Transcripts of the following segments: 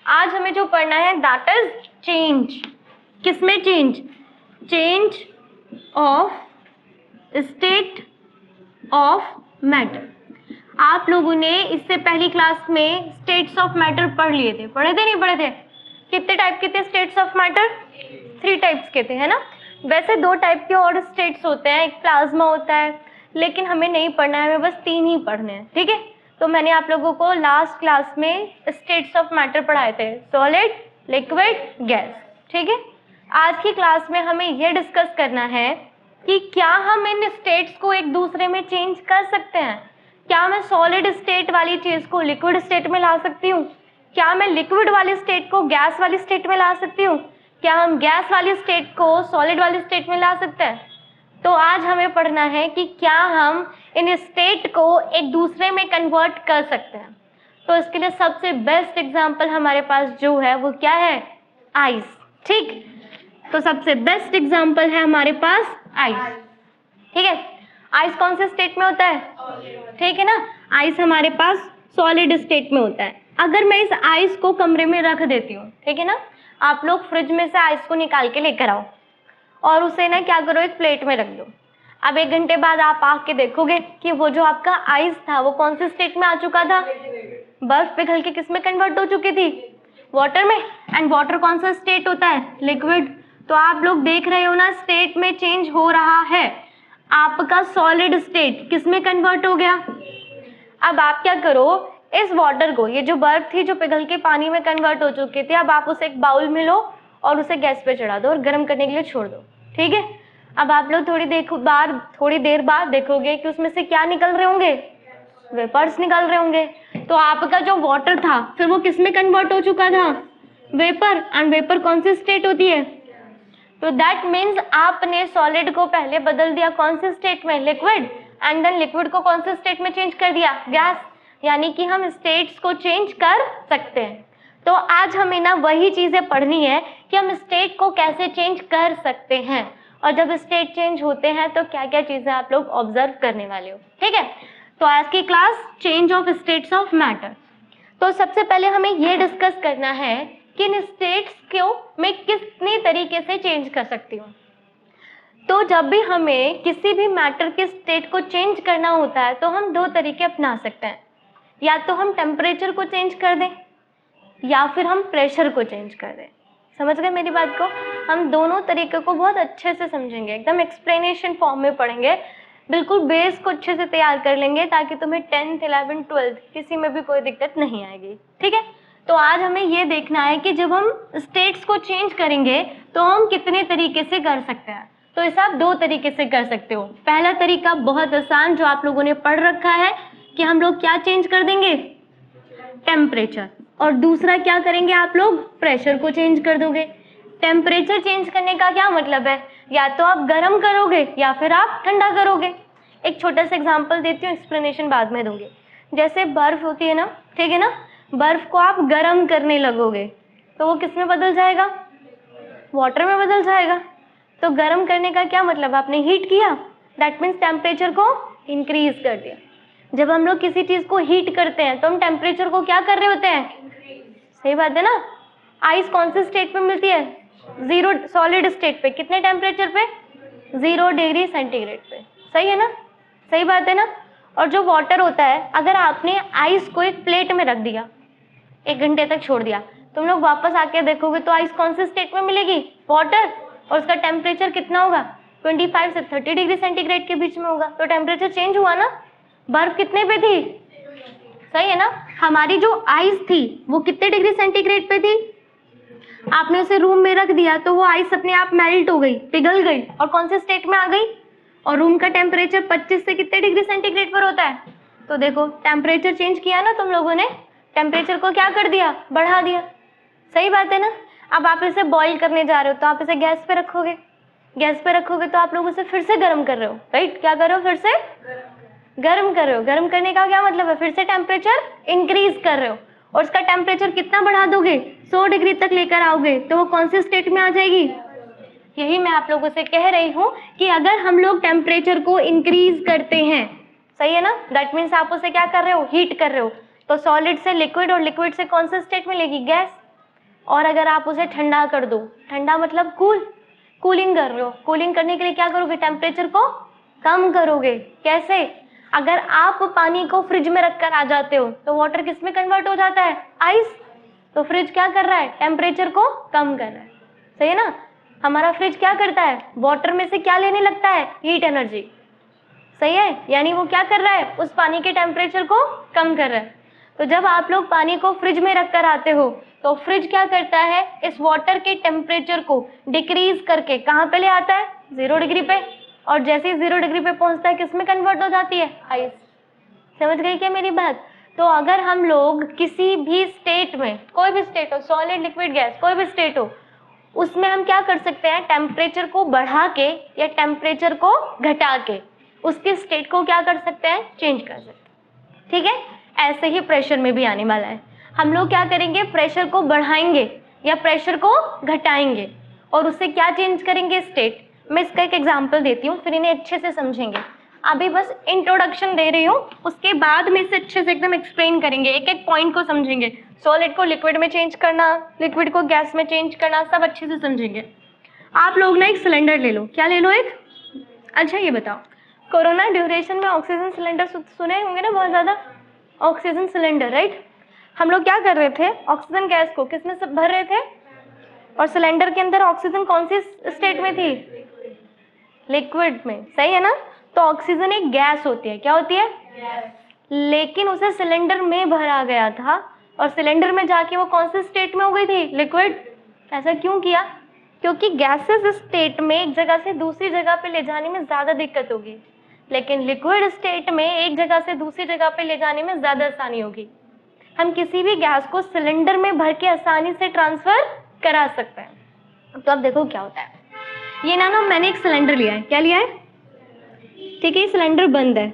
आज हमें जो पढ़ना है दैट इज चेंज। किसमें change? Change of state of matter. आप लोगों ने इससे पहली क्लास में स्टेट्स ऑफ मैटर पढ़ लिए थे, पढ़े थे नहीं पढ़े थे? कितने टाइप के थे स्टेट्स ऑफ मैटर? 3 टाइप्स के थे, है ना। वैसे 2 टाइप के और स्टेट्स होते हैं, एक प्लाज्मा होता है, लेकिन हमें नहीं पढ़ना है, हमें बस 3 ही पढ़ने हैं, ठीक है। तो मैंने आप लोगों को लास्ट क्लास में स्टेट्स ऑफ मैटर पढ़ाए थे, सॉलिड, लिक्विड, गैस, ठीक है। आज की क्लास में हमें यह डिस्कस करना है कि क्या हम इन स्टेट्स को एक दूसरे में चेंज कर सकते हैं। क्या मैं सॉलिड स्टेट वाली चीज को लिक्विड स्टेट में ला सकती हूँ? क्या मैं लिक्विड वाली स्टेट को गैस वाली स्टेट में ला सकती हूँ? क्या हम गैस वाली स्टेट को सॉलिड वाली स्टेट में ला सकते हैं? तो आज हमें पढ़ना है कि क्या हम इन स्टेट को एक दूसरे में कन्वर्ट कर सकते हैं। तो इसके लिए सबसे बेस्ट एग्जांपल हमारे पास जो है वो क्या है? आइस, ठीक। तो सबसे बेस्ट एग्जांपल है हमारे पास आइस, ठीक है। आइस कौन से स्टेट में होता है? ठीक है ना, आइस हमारे पास सॉलिड स्टेट में होता है। अगर मैं इस आइस को कमरे में रख देती हूँ, ठीक है ना, आप लोग फ्रिज में से आइस को निकाल के लेकर आओ और उसे ना क्या करो, एक प्लेट में रख दो। अब 1 घंटे बाद आप आके देखोगे कि वो जो आपका आइस था वो कौन से स्टेट में आ चुका था? बर्फ पिघल के किस में कन्वर्ट हो चुकी थी? वाटर में। एंड वाटर कौन सा स्टेट होता है? लिक्विड। तो आप लोग देख रहे हो ना, स्टेट में चेंज हो रहा है। आपका सॉलिड स्टेट किस में कन्वर्ट हो गया? अब आप क्या करो, इस वाटर को, ये जो बर्फ थी जो पिघल के पानी में कन्वर्ट हो चुकी थी, अब आप उसे एक बाउल में लो और उसे गैस पे चढ़ा दो और गर्म करने के लिए छोड़ दो, ठीक है। अब आप लोग थोड़ी देर बाद देखोगे कि उसमें से क्या निकल रहे होंगे? वेपर्स निकल रहे होंगे। तो आपका जो वाटर था फिर वो किस में कन्वर्ट हो चुका था? वेपर। एंड वेपर कौन सी स्टेट होती है? तो दैट मीन्स आपने सॉलिड को पहले बदल दिया कौन से स्टेट में? लिक्विड। एंड देन लिक्विड को कौन से स्टेट में चेंज कर दिया? गैस। यानी कि हम स्टेट्स को चेंज कर सकते हैं। तो आज हमें ना वही चीजें पढ़नी है कि हम स्टेट को कैसे चेंज कर सकते हैं, और जब स्टेट चेंज होते हैं तो क्या क्या चीजें आप लोग ऑब्जर्व करने वाले हो, ठीक है। तो आज की class change of states of matter. तो सबसे पहले हमें ये डिस्कस करना है कि इन स्टेट्स को मैं कितने तरीके से चेंज कर सकती हूँ। तो जब भी हमें किसी भी मैटर के स्टेट को चेंज करना होता है तो हम 2 तरीके अपना सकते हैं। या तो हम टेम्परेचर को चेंज कर दें या फिर हम प्रेशर को चेंज कर दें। समझ गए मेरी बात को? हम दोनों तरीके को बहुत अच्छे से समझेंगे, एकदम एक्सप्लेनेशन फॉर्म में पढ़ेंगे, बिल्कुल बेस को अच्छे से तैयार कर लेंगे ताकि तुम्हें 10th 11th 12th किसी में भी कोई दिक्कत नहीं आएगी, ठीक है। तो आज हमें ये देखना है कि जब हम स्टेट्स को चेंज करेंगे तो हम कितने तरीके से कर सकते हैं। तो इसे आप 2 तरीके से कर सकते हो। पहला तरीका बहुत आसान, जो आप लोगों ने पढ़ रखा है कि हम लोग क्या चेंज कर देंगे? टेम्परेचर। और दूसरा क्या करेंगे आप लोग? प्रेशर को चेंज कर दोगे। टेम्परेचर चेंज करने का क्या मतलब है? या तो आप गर्म करोगे या फिर आप ठंडा करोगे। एक छोटा सा एग्जांपल देती हूँ, एक्सप्लेनेशन बाद में दूंगी। जैसे बर्फ होती है ना, ठीक है ना, बर्फ को आप गर्म करने लगोगे तो वो किस में बदल जाएगा? वाटर में बदल जाएगा। तो गर्म करने का क्या मतलब? आपने हीट किया, दैट मीन्स टेम्परेचर को इंक्रीज कर दिया। जब हम लोग किसी चीज को हीट करते हैं तो हम टेम्परेचर को क्या कर रहे होते हैं? सही बात है ना। आइस कौन से स्टेट पे मिलती है? 0 सॉलिड स्टेट पे। कितने टेम्परेचर पे? 0 डिग्री सेंटीग्रेड पे। सही है ना, सही बात है ना। और जो वाटर होता है, अगर आपने आइस को एक प्लेट में रख दिया, 1 घंटे तक छोड़ दिया, तुम लोग वापस आके देखोगे तो आइस कौन से स्टेट में मिलेगी? वाटर। और उसका टेम्परेचर कितना होगा? 25 से 30 डिग्री सेंटीग्रेड के बीच में होगा। तो टेम्परेचर चेंज हुआ ना। बर्फ कितने पे थी? सही है ना। हमारी जो आइस थी वो कितने डिग्री सेंटीग्रेड पे थी? आपने उसे रूम में रख दिया तो वो आइस अपने आप मेल्ट हो गई, पिघल गई और कौन से स्टेट में आ गई? और रूम का टेम्परेचर 25 से कितने डिग्री सेंटीग्रेड पर होता है? तो देखो टेम्परेचर चेंज किया ना तुम लोगों ने, टेम्परेचर को क्या कर दिया? बढ़ा दिया। सही बात है ना। अब आप इसे बॉईल करने जा रहे हो तो आप इसे गैस पे रखोगे, गैस पे रखोगे तो आप लोग उसे फिर से गर्म कर रहे हो, राइट। क्या कर रहे हो? फिर से गर्म कर रहे हो। गर्म करने का क्या मतलब है? फिर से टेम्परेचर इंक्रीज कर रहे हो। और उसका टेम्परेचर कितना बढ़ा दोगे? 100 डिग्री तक लेकर आओगे तो वो कौन से स्टेट में आ जाएगी? यही मैं आप लोगों से कह रही हूँ कि अगर हम लोग टेम्परेचर को इंक्रीज करते हैं, सही है ना, दैट मीन्स आप उसे क्या कर रहे हो? हीट कर रहे हो। तो सॉलिड से लिक्विड और लिक्विड से कौन सा स्टेट मिलेगी? गैस। और अगर आप उसे ठंडा कर दो, ठंडा मतलब कूलिंग कर रहे हो, कूलिंग करने के लिए क्या करोगे, टेम्परेचर को कम करोगे। कैसे, अगर आप पानी को फ्रिज में रखकर आ जाते हो तो वाटर किस में कन्वर्ट हो जाता है, आइस। तो फ्रिज क्या कर रहा है, टेम्परेचर को कम कर रहा है, सही है ना। हमारा फ्रिज क्या करता है, वाटर में से क्या लेने लगता है, हीट एनर्जी, सही है, यानी वो क्या कर रहा है, उस पानी के टेम्परेचर को कम कर रहा है। तो जब आप लोग पानी को फ्रिज में रख कर आते हो तो फ्रिज क्या करता है, इस वाटर के टेम्परेचर को डिक्रीज करके कहाँ पे ले आता है, 0 डिग्री पे, और जैसे ही 0 डिग्री पे पहुंचता है किस में कन्वर्ट हो जाती है, आइस। समझ गई क्या मेरी बात। तो अगर हम लोग किसी भी स्टेट में, कोई भी स्टेट हो, सॉलिड लिक्विड गैस कोई भी स्टेट हो, उसमें हम क्या कर सकते हैं, टेम्परेचर को बढ़ा के या टेम्परेचर को घटा के उसके स्टेट को क्या कर सकते हैं, चेंज कर सकते हैं। ठीक है, ऐसे ही प्रेशर में भी आने वाला है। हम लोग क्या करेंगे, प्रेशर को बढ़ाएंगे या प्रेशर को घटाएंगे और उससे क्या चेंज करेंगे, स्टेट। मैं इसका एक एग्जांपल देती हूँ, फिर इन्हें अच्छे से समझेंगे। अभी बस इंट्रोडक्शन दे रही हूँ, उसके बाद में इसे अच्छे से एकदम एक्सप्लेन करेंगे, एक एक पॉइंट को समझेंगे। सॉलिड को लिक्विड में चेंज करना, लिक्विड को गैस में चेंज करना, सब अच्छे से समझेंगे। आप लोग ना एक सिलेंडर ले लो, क्या ले लो, एक। अच्छा ये बताओ, कोरोना ड्यूरेशन में ऑक्सीजन सिलेंडर सुने होंगे ना बहुत ज़्यादा, ऑक्सीजन सिलेंडर, राइट। हम लोग क्या कर रहे थे, ऑक्सीजन गैस को किस में से भर रहे थे, और सिलेंडर के अंदर ऑक्सीजन कौन सी स्टेट में थी, लिक्विड में, सही है ना। तो ऑक्सीजन एक गैस होती है, क्या होती है, लेकिन उसे सिलेंडर में भरा गया था और सिलेंडर में जाके वो कौन से स्टेट में हो गई थी, लिक्विड। ऐसा क्यों किया, क्योंकि गैसेस स्टेट में एक जगह से दूसरी जगह पे ले जाने में ज़्यादा दिक्कत होगी, लेकिन लिक्विड स्टेट में एक जगह से दूसरी जगह पे ले जाने में ज़्यादा आसानी होगी। हम किसी भी गैस को सिलेंडर में भर के आसानी से ट्रांसफ़र करा सकते हैं। तो अब देखो क्या होता है, ये ना मैंने एक सिलेंडर लिया है, क्या लिया है, ठीक है, ये सिलेंडर बंद है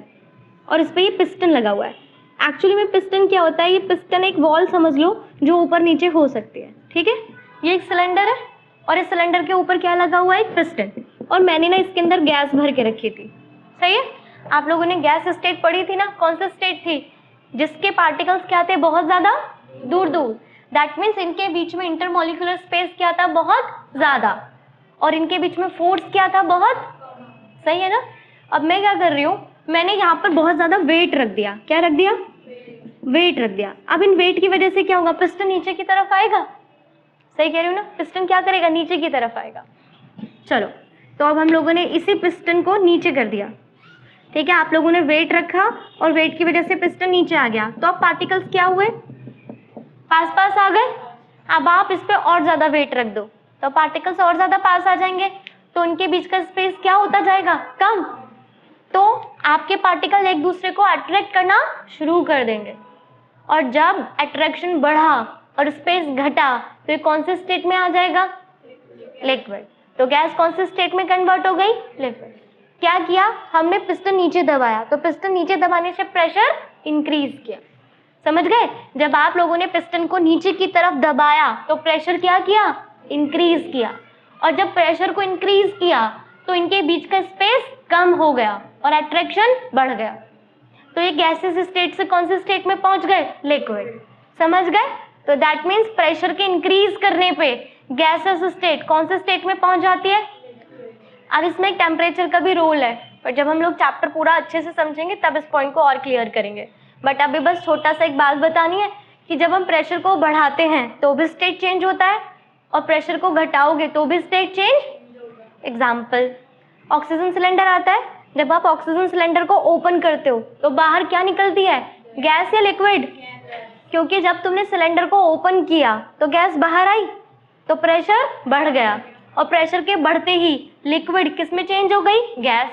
और इस पर ये पिस्टन लगा हुआ है। एक्चुअली में पिस्टन क्या होता है, ये पिस्टन एक वॉल समझ लो जो ऊपर नीचे हो सकती है, ठीक है। ये एक सिलेंडर है और इस सिलेंडर के ऊपर क्या लगा हुआ है, एक पिस्टन, और मैंने ना इसके अंदर गैस भर के रखी थी, सही है। आप लोगों ने गैस स्टेट पढ़ी थी ना, कौन सा स्टेट थी, जिसके पार्टिकल्स क्या थे, बहुत ज़्यादा दूर दूर। दैट मीन्स इनके बीच में इंटरमोलिकुलर स्पेस क्या था, बहुत ज़्यादा, और इनके बीच में फोर्स क्या था, बहुत, सही है ना। अब मैं क्या कर रही हूँ, मैंने यहाँ पर बहुत ज़्यादा वेट रख दिया, क्या रख दिया, वेट रख दिया। अब इन वेट की वजह से क्या होगा, पिस्टन नीचे की तरफ आएगा, सही कह रही हूँ ना, पिस्टन क्या करेगा, नीचे की तरफ आएगा। चलो, तो अब हम लोगों ने इसी पिस्टन को नीचे कर दिया, ठीक है। आप लोगों ने वेट रखा और वेट की वजह से पिस्टन नीचे आ गया, तो अब पार्टिकल्स क्या हुए, पास पास आ गए। अब आप इस पे और ज़्यादा वेट रख दो तो पार्टिकल्स और ज़्यादा पास आ जाएंगे, तो उनके बीच का स्पेस क्या होता जाएगा, कम। तो आपके पार्टिकल एक दूसरे को अट्रैक्ट करना शुरू कर देंगे, और जब अट्रैक्शन बढ़ा और स्पेस घटा तो ये कौन से स्टेट में आ जाएगा, लिक्विड। तो गैस कौन से स्टेट में कन्वर्ट हो गई, लिक्विड। क्या किया हमने, पिस्टन नीचे दबाया, तो पिस्टन नीचे दबाने से प्रेशर इंक्रीज किया, समझ गए। जब आप लोगों ने पिस्टन को नीचे की तरफ दबाया तो प्रेशर क्या किया, इंक्रीज किया, और जब प्रेशर को इंक्रीज किया तो इनके बीच का स्पेस कम हो गया और अट्रैक्शन बढ़ गया। तो ये गैसेस स्टेट से कौन से स्टेट में पहुंच गए, लिक्विड, समझ गए। तो दैट मीन्स प्रेशर के इंक्रीज करने पे गैसेस स्टेट कौन से स्टेट में पहुंच जाती है। अब इसमें एक टेम्परेचर का भी रोल है, पर जब हम लोग चैप्टर पूरा अच्छे से समझेंगे तब इस पॉइंट को और क्लियर करेंगे। बट अभी बस छोटा सा एक बात बतानी है कि जब हम प्रेशर को बढ़ाते हैं तो भी स्टेट चेंज होता है, और प्रेशर को घटाओगे तो भी state change. Example, oxygen cylinder आता है, जब आप ऑक्सीजन सिलेंडर को ओपन करते हो तो बाहर क्या निकलती है, गैस या लिक्विड। क्योंकि जब तुमने सिलेंडर को ओपन किया तो गैस बाहर आई तो प्रेशर बढ़ गया, और प्रेशर के बढ़ते ही लिक्विड किस में चेंज हो गई, गैस।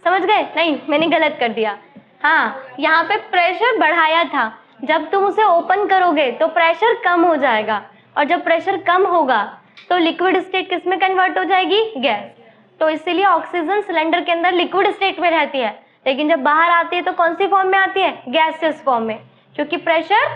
समझ गए, नहीं मैंने गलत कर दिया, हाँ यहाँ पे प्रेशर बढ़ाया था, जब तुम उसे ओपन करोगे तो प्रेशर कम हो जाएगा, और जब प्रेशर कम होगा तो लिक्विड स्टेट किस में कन्वर्ट हो जाएगी, गैस। तो इसीलिए ऑक्सीजन सिलेंडर के अंदर लिक्विड स्टेट में रहती है, लेकिन जब बाहर आती है तो कौन सी फॉर्म में आती है, गैसियस फॉर्म में, क्योंकि प्रेशर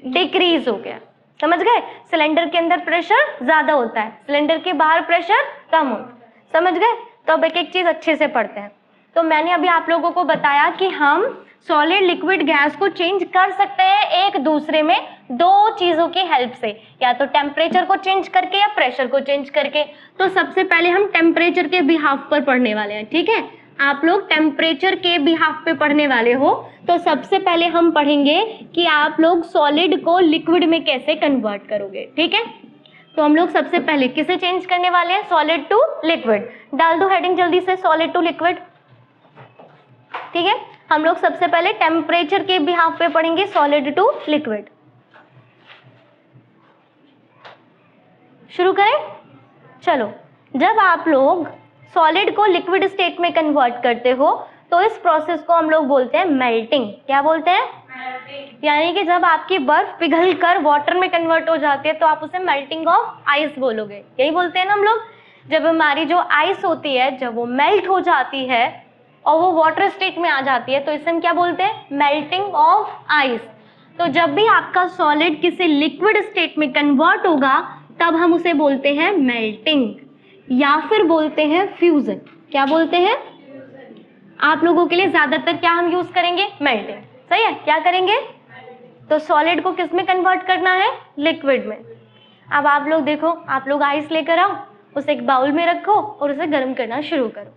डिक्रीज हो गया। समझ गए, सिलेंडर के अंदर प्रेशर ज्यादा होता है, सिलेंडर के बाहर प्रेशर कम होता है, समझ गए। तो अब एक एक चीज अच्छे से पढ़ते हैं। तो मैंने अभी आप लोगों को बताया कि हम सॉलिड लिक्विड गैस को चेंज कर सकते हैं एक दूसरे में दो चीजों की हेल्प से, या तो टेम्परेचर को चेंज करके या प्रेशर को चेंज करके। तो सबसे पहले हम टेम्परेचर के बिहाफ पर पढ़ने वाले हैं, ठीक है। आप लोग टेम्परेचर के बिहाफ पे पढ़ने वाले हो, तो सबसे पहले हम पढ़ेंगे कि आप लोग सॉलिड को लिक्विड में कैसे कन्वर्ट करोगे, ठीक है। तो हम लोग सबसे पहले किसे चेंज करने वाले हैं, सॉलिड टू लिक्विड। डाल दो हेडिंग जल्दी से, सॉलिड टू लिक्विड, ठीक है। हम लोग सबसे पहले टेम्परेचर के बिहाफ पे पढ़ेंगे सॉलिड टू लिक्विड। शुरू करें, चलो। जब आप लोग सॉलिड को लिक्विड स्टेट में कन्वर्ट करते हो तो इस प्रोसेस को हम लोग बोलते हैं मेल्टिंग। क्या बोलते हैं, मेल्टिंग। यानी कि जब आपकी बर्फ पिघल कर वाटर में कन्वर्ट हो जाती है तो आप उसे मेल्टिंग ऑफ आइस बोलोगे, यही बोलते हैं ना हम लोग। जब हमारी जो आइस होती है जब वो मेल्ट हो जाती है और वो वाटर स्टेट में आ जाती है तो इसे हम क्या बोलते हैं, मेल्टिंग ऑफ आइस। तो जब भी आपका सॉलिड किसी लिक्विड स्टेट में कन्वर्ट होगा तब हम उसे बोलते हैं मेल्टिंग या फिर बोलते हैं फ्यूजन। क्या बोलते हैं, आप लोगों के लिए ज्यादातर क्या हम यूज करेंगे, मेल्टिंग, सही है। क्या करेंगे, तो सॉलिड को किस में कन्वर्ट करना है, लिक्विड में। अब आप लोग देखो, आप लोग आइस लेकर आओ, उसे एक बाउल में रखो और उसे गर्म करना शुरू करो,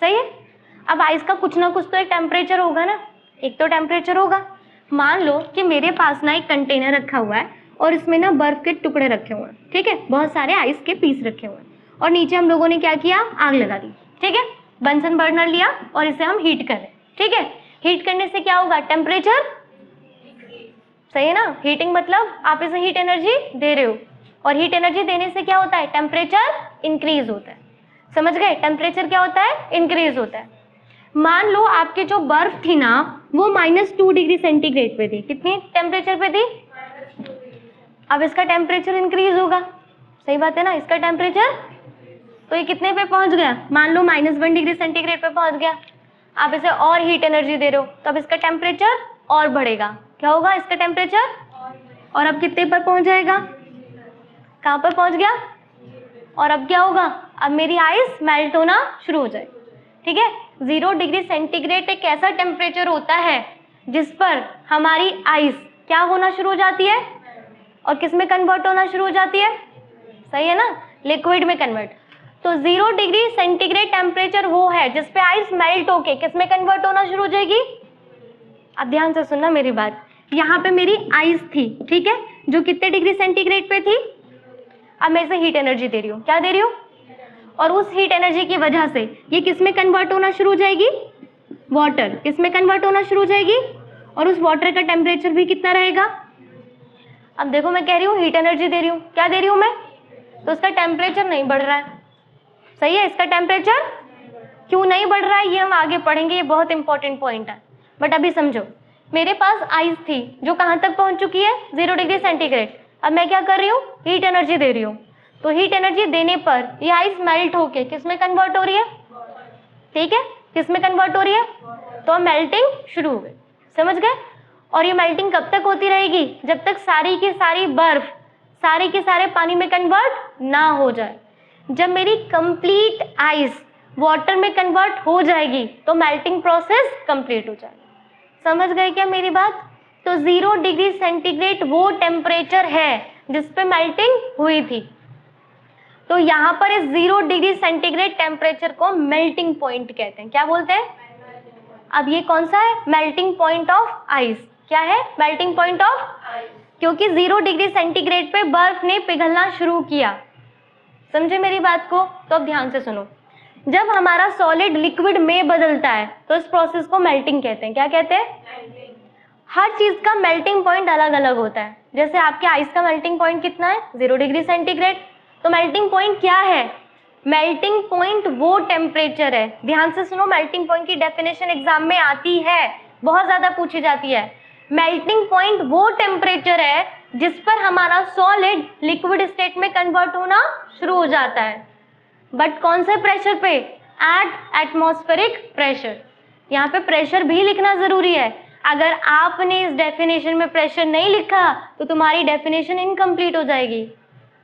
सही है। अब आइस का कुछ ना कुछ तो एक टेम्परेचर होगा ना, एक तो टेम्परेचर होगा। मान लो कि मेरे पास ना एक कंटेनर रखा हुआ है और इसमें ना बर्फ के टुकड़े रखे हुए हैं, ठीक है, बहुत सारे आइस के पीस रखे हुए हैं, और नीचे हम लोगों ने क्या किया, आग लगा दी, ठीक है। बंसन बर्नर लिया और इसे हम हीट कर रहे हैं, ठीक है। हीट करने से क्या होगा, टेम्परेचर, सही है ना। हीटिंग मतलब आप इसे हीट एनर्जी दे रहे हो, और हीट एनर्जी देने से क्या होता है, टेम्परेचर इंक्रीज होता है। समझ गए, टेम्परेचर क्या होता है, इंक्रीज होता है। मान लो आपकी जो बर्फ थी ना वो -2 डिग्री सेंटीग्रेड पे थी, कितनी टेम्परेचर पे थी, अब इसका टेम्परेचर इंक्रीज होगा, सही बात है ना। इसका टेम्परेचर तो ये कितने पे पहुंच गया, मान लो -1 डिग्री सेंटीग्रेड पे पहुंच गया। आप इसे और हीट एनर्जी दे रहे हो तो अब इसका टेम्परेचर और बढ़ेगा, क्या होगा, इसका टेम्परेचर और अब कितने पर पहुंच जाएगा, कहाँ पर पहुंच गया, और अब क्या होगा, अब मेरी आइस मेल्ट होना शुरू हो जाए, ठीक है। 0 डिग्री सेंटीग्रेड एक ऐसा टेम्परेचर होता है जिस पर हमारी आइस क्या होना शुरू हो जाती है, और किस में कन्वर्ट होना शुरू हो जाती है, सही है ना, लिक्विड में कन्वर्ट। तो 0 डिग्री सेंटीग्रेड टेम्परेचर वो है जिस पे आइस मेल्ट होके किस में कन्वर्ट होना शुरू हो जाएगी। अब ध्यान से सुनना मेरी बात, यहाँ पे मेरी आइस थी, ठीक है, जो कितने डिग्री सेंटीग्रेड पे थी। अब मैं इसे हीट एनर्जी दे रही हूँ, क्या दे रही हूँ, और उस हीट एनर्जी की वजह से ये किस में कन्वर्ट होना शुरू हो जाएगी, वाटर, किस में कन्वर्ट होना शुरू हो जाएगी, और उस वाटर का टेम्परेचर भी कितना रहेगा। अब देखो मैं कह रही हूँ हीट एनर्जी दे रही हूँ, क्या दे रही हूँ मैं, तो उसका टेम्परेचर नहीं बढ़ रहा है, सही है। इसका टेम्परेचर क्यों नहीं बढ़ रहा है ये हम आगे पढ़ेंगे, ये बहुत इंपॉर्टेंट पॉइंट है। बट अभी समझो, मेरे पास आइस थी जो कहाँ तक पहुंच चुकी है, 0 डिग्री सेंटीग्रेड। अब मैं क्या कर रही हूँ, हीट एनर्जी दे रही हूँ। तो हीट एनर्जी देने पर ये आइस मेल्ट होके किस में कन्वर्ट हो रही है, ठीक है, किस में कन्वर्ट हो रही है, तो मेल्टिंग शुरू हो गई, समझ गए। और ये मेल्टिंग कब तक होती रहेगी, जब तक सारी की सारी बर्फ सारे के सारे पानी में कन्वर्ट ना हो जाए। जब मेरी कंप्लीट आइस वाटर में कन्वर्ट हो जाएगी तो मेल्टिंग प्रोसेस कंप्लीट हो जाएगी। समझ गए क्या मेरी बात। तो 0 डिग्री सेंटीग्रेड वो टेम्परेचर है जिस पे मेल्टिंग हुई थी। तो यहाँ पर इस 0 डिग्री सेंटीग्रेड टेम्परेचर को मेल्टिंग पॉइंट कहते हैं। क्या बोलते हैं, अब ये कौन सा है, मेल्टिंग पॉइंट ऑफ आइस। क्या है, मेल्टिंग पॉइंट ऑफ आइस, क्योंकि 0 डिग्री सेंटीग्रेड पे बर्फ ने पिघलना शुरू किया। समझे मेरी बात को। तो अब ध्यान से सुनो, जब हमारा सॉलिड लिक्विड में बदलता है तो इस प्रोसेस को मेल्टिंग कहते हैं। क्या कहते हैं, हर चीज का मेल्टिंग पॉइंट अलग अलग होता है। जैसे आपके आइस का मेल्टिंग पॉइंट कितना है, 0 डिग्री सेंटीग्रेड। तो मेल्टिंग पॉइंट क्या है, मेल्टिंग पॉइंट वो टेम्परेचर है, ध्यान से सुनो, मेल्टिंग पॉइंट की डेफिनेशन एग्जाम में आती है, बहुत ज्यादा पूछी जाती है। मेल्टिंग पॉइंट वो टेम्परेचर है जिस पर हमारा सॉलिड लिक्विड स्टेट में कन्वर्ट होना शुरू हो जाता है। बट कौन से प्रेशर पे, एट एटमॉस्फेरिक प्रेशर। यहाँ पे प्रेशर भी लिखना जरूरी है। अगर आपने इस डेफिनेशन में प्रेशर नहीं लिखा तो तुम्हारी डेफिनेशन इनकम्प्लीट हो जाएगी।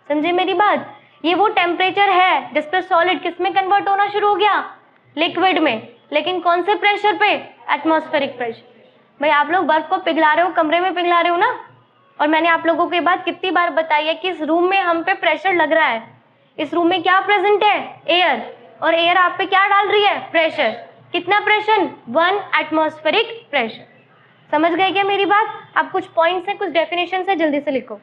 समझे मेरी बात। ये वो टेम्परेचर है जिस पर सॉलिड किस में कन्वर्ट होना शुरू हो गया, लिक्विड में। लेकिन कौन से प्रेशर पे? Atmospheric pressure. भाई आप लोग बर्फ को पिघला रहे हो, कमरे में पिघला रहे हो ना, और मैंने आप लोगों को ये बात कितनी बार बताई है कि इस रूम में हम पे प्रेशर लग रहा है। इस रूम में क्या प्रेजेंट है? एयर, और एयर आप पे क्या डाल रही है? प्रेशर। कितना प्रेशर? 1 atmospheric pressure. समझ गए क्या मेरी बात? अब कुछ पॉइंट्स हैं, कुछ डेफिनेशन है, जल्दी से लिखो।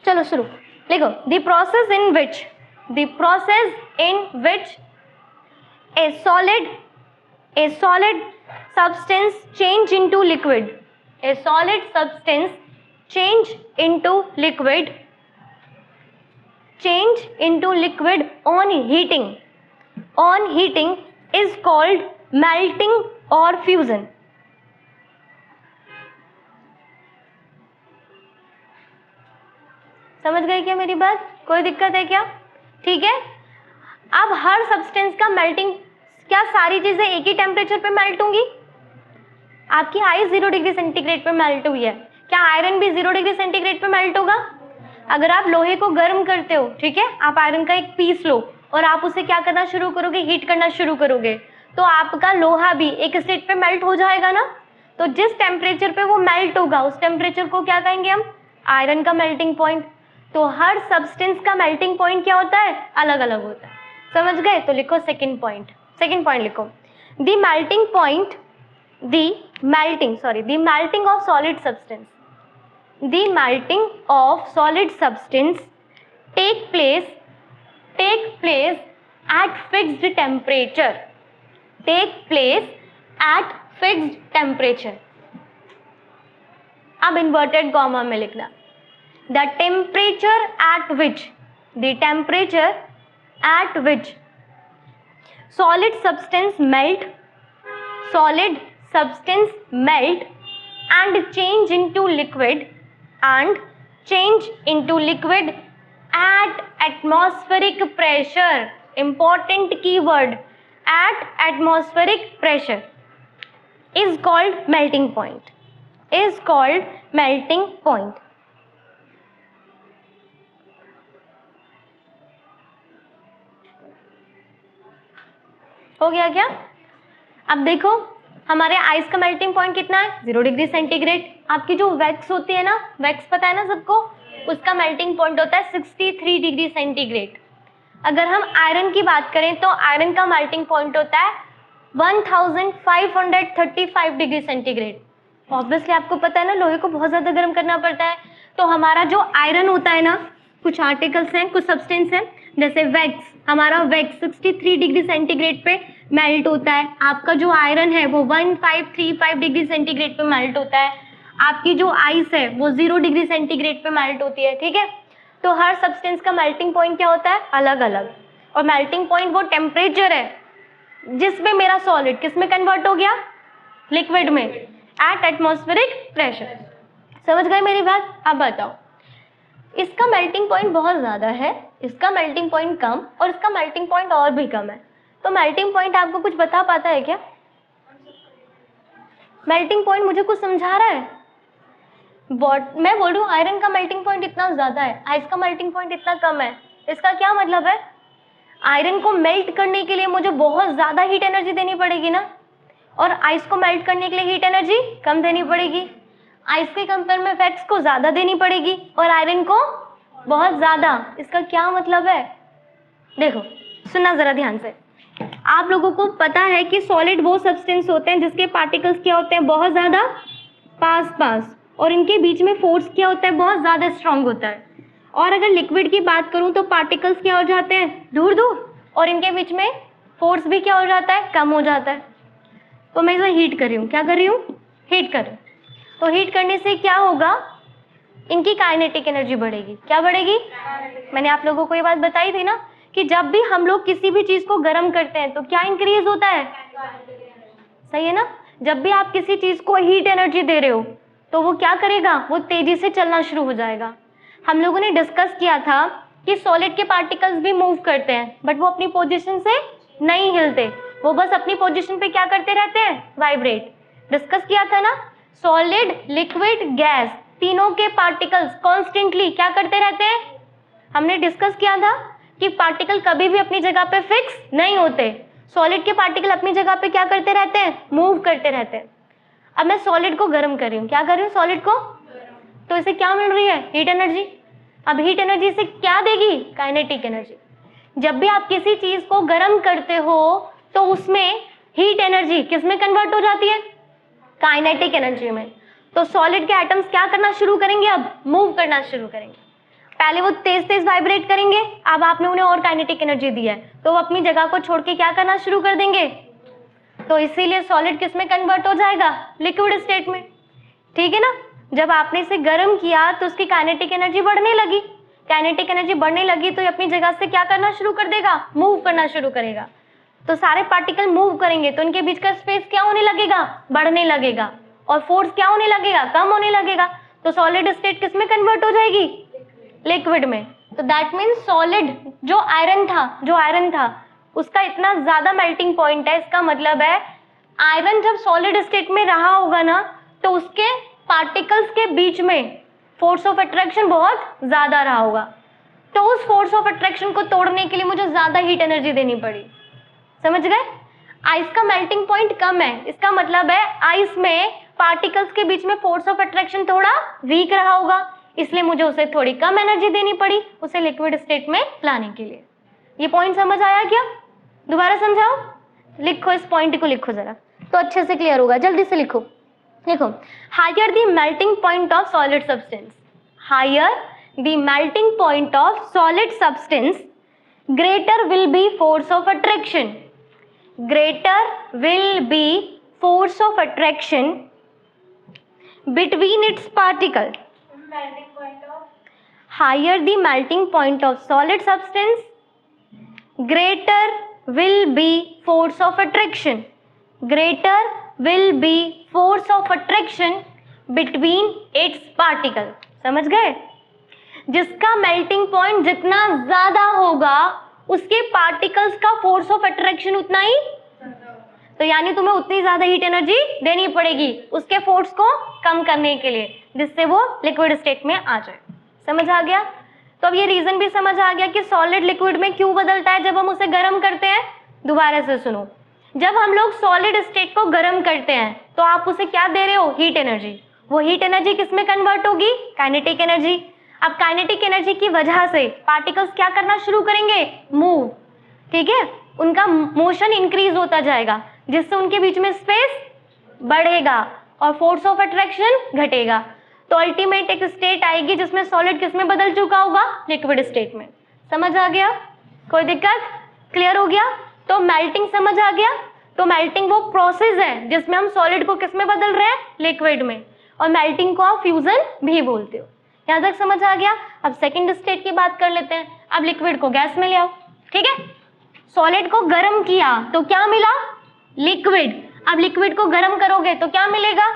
चलो शुरू, लिखो। The process in which A solid substance change into liquid, a solid substance change into liquid on heating is called melting or fusion. समझ गए क्या मेरी बात? कोई दिक्कत है क्या? ठीक है। अब हर सब्सटेंस का मेल्टिंग, क्या सारी चीजें एक ही टेम्परेचर पे मेल्ट होंगी? आपकी आइस 0 डिग्री सेंटीग्रेड पे मेल्ट हुई है, क्या आयरन भी 0 डिग्री सेंटीग्रेड पे मेल्ट होगा? अगर आप लोहे को गर्म करते हो, ठीक है, आप आयरन का एक पीस लो और आप उसे क्या करना शुरू करोगे? हीट करना शुरू करोगे, तो आपका लोहा भी एक स्टेट पे मेल्ट हो जाएगा ना। तो जिस टेम्परेचर पे वो मेल्ट होगा उस टेम्परेचर को क्या कहेंगे हम? आयरन का मेल्टिंग पॉइंट। तो हर सब्सटेंस का मेल्टिंग पॉइंट क्या होता है? अलग अलग होता है। समझ गए? तो लिखो सेकेंड पॉइंट लिखो। The melting of solid substance. The melting of solid substance take place at fixed temperature. अब inverted comma में लिखना, the temperature at which solid substance melt and change into liquid at atmospheric pressure. Important keyword, at atmospheric pressure, is called melting point. हो गया क्या? अब देखो हमारे ice का मेल्टिंग पॉइंट कितना है? 0 डिग्री सेंटीग्रेड। आपकी जो वैक्स होती है ना, वैक्स पता है ना सबको, उसका मेल्टिंग पॉइंट होता है 63 डिग्री सेंटीग्रेड। अगर हम आयरन की बात करें तो आयरन का मेल्टिंग पॉइंट होता है 1535 डिग्री सेंटीग्रेड। ऑब्वियसली आपको पता है ना, लोहे को बहुत ज्यादा गर्म करना पड़ता है। तो हमारा जो आयरन होता है ना, कुछ आर्टिकल्स हैं, कुछ सब्सटेंस हैं, जैसे वैक्स, हमारा वैक्स 63 डिग्री सेंटीग्रेड पे मेल्ट होता है। आपका जो आयरन है वो 1535 डिग्री सेंटीग्रेड पे मेल्ट होता है। आपकी जो आइस है वो 0 डिग्री सेंटीग्रेड पे मेल्ट होती है। ठीक है, तो हर सब्सटेंस का मेल्टिंग पॉइंट क्या होता है? अलग अलग। और मेल्टिंग पॉइंट वो टेम्परेचर है जिसमें मेरा सॉलिड किस में कन्वर्ट हो गया? लिक्विड में, एट एटमॉस्फेरिक प्रेशर। समझ गए मेरी बात? अब बताओ, इसका मेल्टिंग पॉइंट बहुत ज्यादा है, इसका मेल्टिंग पॉइंट कम, और इसका मेल्टिंग पॉइंट और भी कम है। तो मेल्टिंग पॉइंट आपको कुछ बता पाता है क्या? मेल्टिंग पॉइंट मुझे कुछ समझा रहा है? मैं बोल रही हूँ आयरन का मेल्टिंग पॉइंट इतना ज्यादा है, आइस का मेल्टिंग पॉइंट इतना कम है। इसका क्या मतलब है? आयरन को मेल्ट करने के लिए मुझे बहुत ज्यादा हीट एनर्जी देनी पड़ेगी ना, और आइस को मेल्ट करने के लिए हीट एनर्जी कम देनी पड़ेगी। आइस के कंपेयर में वैक्स को ज्यादा देनी पड़ेगी और आयरन को बहुत ज्यादा। इसका क्या मतलब है? देखो सुनना जरा ध्यान से। आप लोगों को पता है कि सॉलिड वो सब्सटेंस होते हैं जिसके पार्टिकल्स क्या होते हैं? बहुत ज्यादा पास, और इनके बीच में फोर्स क्या होता है? बहुत ज्यादा स्ट्रांग होता है। और अगर लिक्विड की बात करूं तो पार्टिकल्स क्या हो जाते हैं? दूर, और इनके बीच में फोर्स भी क्या हो जाता है? कम हो जाता है। तो मैं इसे हीट कर रही हूँ, क्या कर रही हूँ? हीट कर रही हूँ। तो हीट करने से क्या होगा? इनकी काइनेटिक एनर्जी बढ़ेगी। क्या बढ़ेगी? मैंने आप लोगों को ये बात बताई थी ना कि जब भी हम लोग किसी भी चीज को गर्म करते हैं तो क्या इंक्रीज होता है? सही है ना? जब भी आप किसी चीज को हीट एनर्जी दे रहे हो तो वो क्या करेगा? वो तेजी से चलना शुरू हो जाएगा। हम लोगों ने डिस्कस किया था कि सॉलिड के पार्टिकल्स भी मूव करते हैं, बट वो अपनी पोजीशन से नहीं हिलते, वो बस अपनी पोजीशन पे क्या करते रहते हैं? वाइब्रेट। डिस्कस किया था ना, सॉलिड, लिक्विड, गैस, तीनों के पार्टिकल्स कॉन्स्टेंटली क्या करते रहते हैं? हमने डिस्कस किया था कि पार्टिकल कभी भी अपनी जगह पे फिक्स नहीं होते। सॉलिड के पार्टिकल अपनी जगह पे क्या करते रहते हैं, मूव करते रहते हैं। अब मैं सॉलिड को गर्म कर रही हूँ, क्या कर रही हूँ, सॉलिड को, तो इसे क्या मिल रही है, हीट एनर्जी। अब हीट एनर्जी से क्या देगी, काइनेटिक एनर्जी। जब भी आप किसी चीज को गर्म करते हो तो उसमें हीट एनर्जी किस में कन्वर्ट हो जाती है, काइनेटिक एनर्जी में। तो सॉलिड के एटम्स क्या करना शुरू करेंगे, अब मूव करना शुरू करेंगे। पहले वो तेज तेज वाइब्रेट करेंगे, अब आपने उन्हें और काइनेटिक एनर्जी दी है तो वो अपनी जगह को छोड़ के क्या करना शुरू कर देंगे। तो इसीलिए सॉलिड किस में कन्वर्ट हो जाएगा, लिक्विड स्टेट में। ठीक है ना, जब आपने इसे गर्म किया तो उसकी काइनेटिक एनर्जी बढ़ने लगी, काइनेटिक एनर्जी बढ़ने लगी तो ये अपनी जगह से क्या करना शुरू कर देगा, मूव करना शुरू करेगा। तो सारे पार्टिकल मूव करेंगे तो इनके बीच का स्पेस क्या होने लगेगा, बढ़ने लगेगा, और फोर्स क्या होने लगेगा, कम होने लगेगा। तो सॉलिड स्टेट किस में कन्वर्ट हो जाएगी, लिक्विड में। तो दैट मीन्स सॉलिड जो आयरन था उसका इतना ज्यादा मेल्टिंग पॉइंट है, इसका मतलब है आयरन जब सॉलिड स्टेट में रहा होगा ना तो उसके पार्टिकल्स के बीच में फोर्स ऑफ अट्रैक्शन बहुत ज्यादा रहा होगा। तो उस फोर्स ऑफ अट्रैक्शन को तोड़ने के लिए मुझे ज्यादा हीट एनर्जी देनी पड़ी। समझ गए, आइस का मेल्टिंग पॉइंट कम है, इसका मतलब है आइस में पार्टिकल्स के बीच में फोर्स ऑफ अट्रैक्शन थोड़ा वीक रहा होगा, इसलिए मुझे उसे थोड़ी कम एनर्जी देनी पड़ी उसे लिक्विड स्टेट में लाने के लिए। ये पॉइंट समझ आया क्या, दोबारा समझाओ, लिखो इस पॉइंट को, लिखो जरा तो अच्छे से क्लियर होगा, जल्दी से लिखो। देखो, higher the melting point of solid substance, higher the melting point of solid substance, greater will be force of attraction, greater will be force of attraction between its particle. Higher the melting point of solid substance, greater will be force of attraction, greater will be force of attraction between its particle। समझ गए, जिसका melting point जितना ज्यादा होगा उसके particles का force of attraction उतना ही, तो यानी तुम्हें उतनी ज्यादा हीट एनर्जी देनी पड़ेगी उसके फोर्स को कम करने के लिए, जिससे वो लिक्विड स्टेट में आ जाए। समझ आ गया, तो अब ये रीजन भी समझ आ गया कि सॉलिड लिक्विड में क्यों बदलता है जब हम उसे गर्म करते हैं। दोबारा से सुनो, जब हम लोग सॉलिड स्टेट को गर्म करते हैं तो आप उसे क्या दे रहे हो, हीट एनर्जी। वो हीट एनर्जी किस में कन्वर्ट होगी, काइनेटिक एनर्जी। अब काइनेटिक एनर्जी की वजह से पार्टिकल्स क्या करना शुरू करेंगे, मूव। ठीक है, उनका मोशन इंक्रीज होता जाएगा जिससे उनके बीच में स्पेस बढ़ेगा और फोर्स ऑफ अट्रैक्शन घटेगा। तो अल्टीमेट एक स्टेट आएगी जिसमें सॉलिड किस में बदल चुका होगा, लिक्विड स्टेट में। समझ आ गया, कोई दिक्कत, क्लियर हो गया। तो मेल्टिंग समझ आ गया, तो मेल्टिंग वो प्रोसेस है जिसमें हम सॉलिड को किस में बदल रहे हैं, लिक्विड में, और मेल्टिंग को आप फ्यूजन भी बोलते हो। यहाँ तक समझ आ गया। अब सेकंड स्टेट की बात कर लेते हैं। अब लिक्विड को गैस में ले आओ, ठीक है, सॉलिड को गर्म किया तो क्या मिला, लिक्विड। अब लिक्विड को गर्म करोगे तो क्या मिलेगा,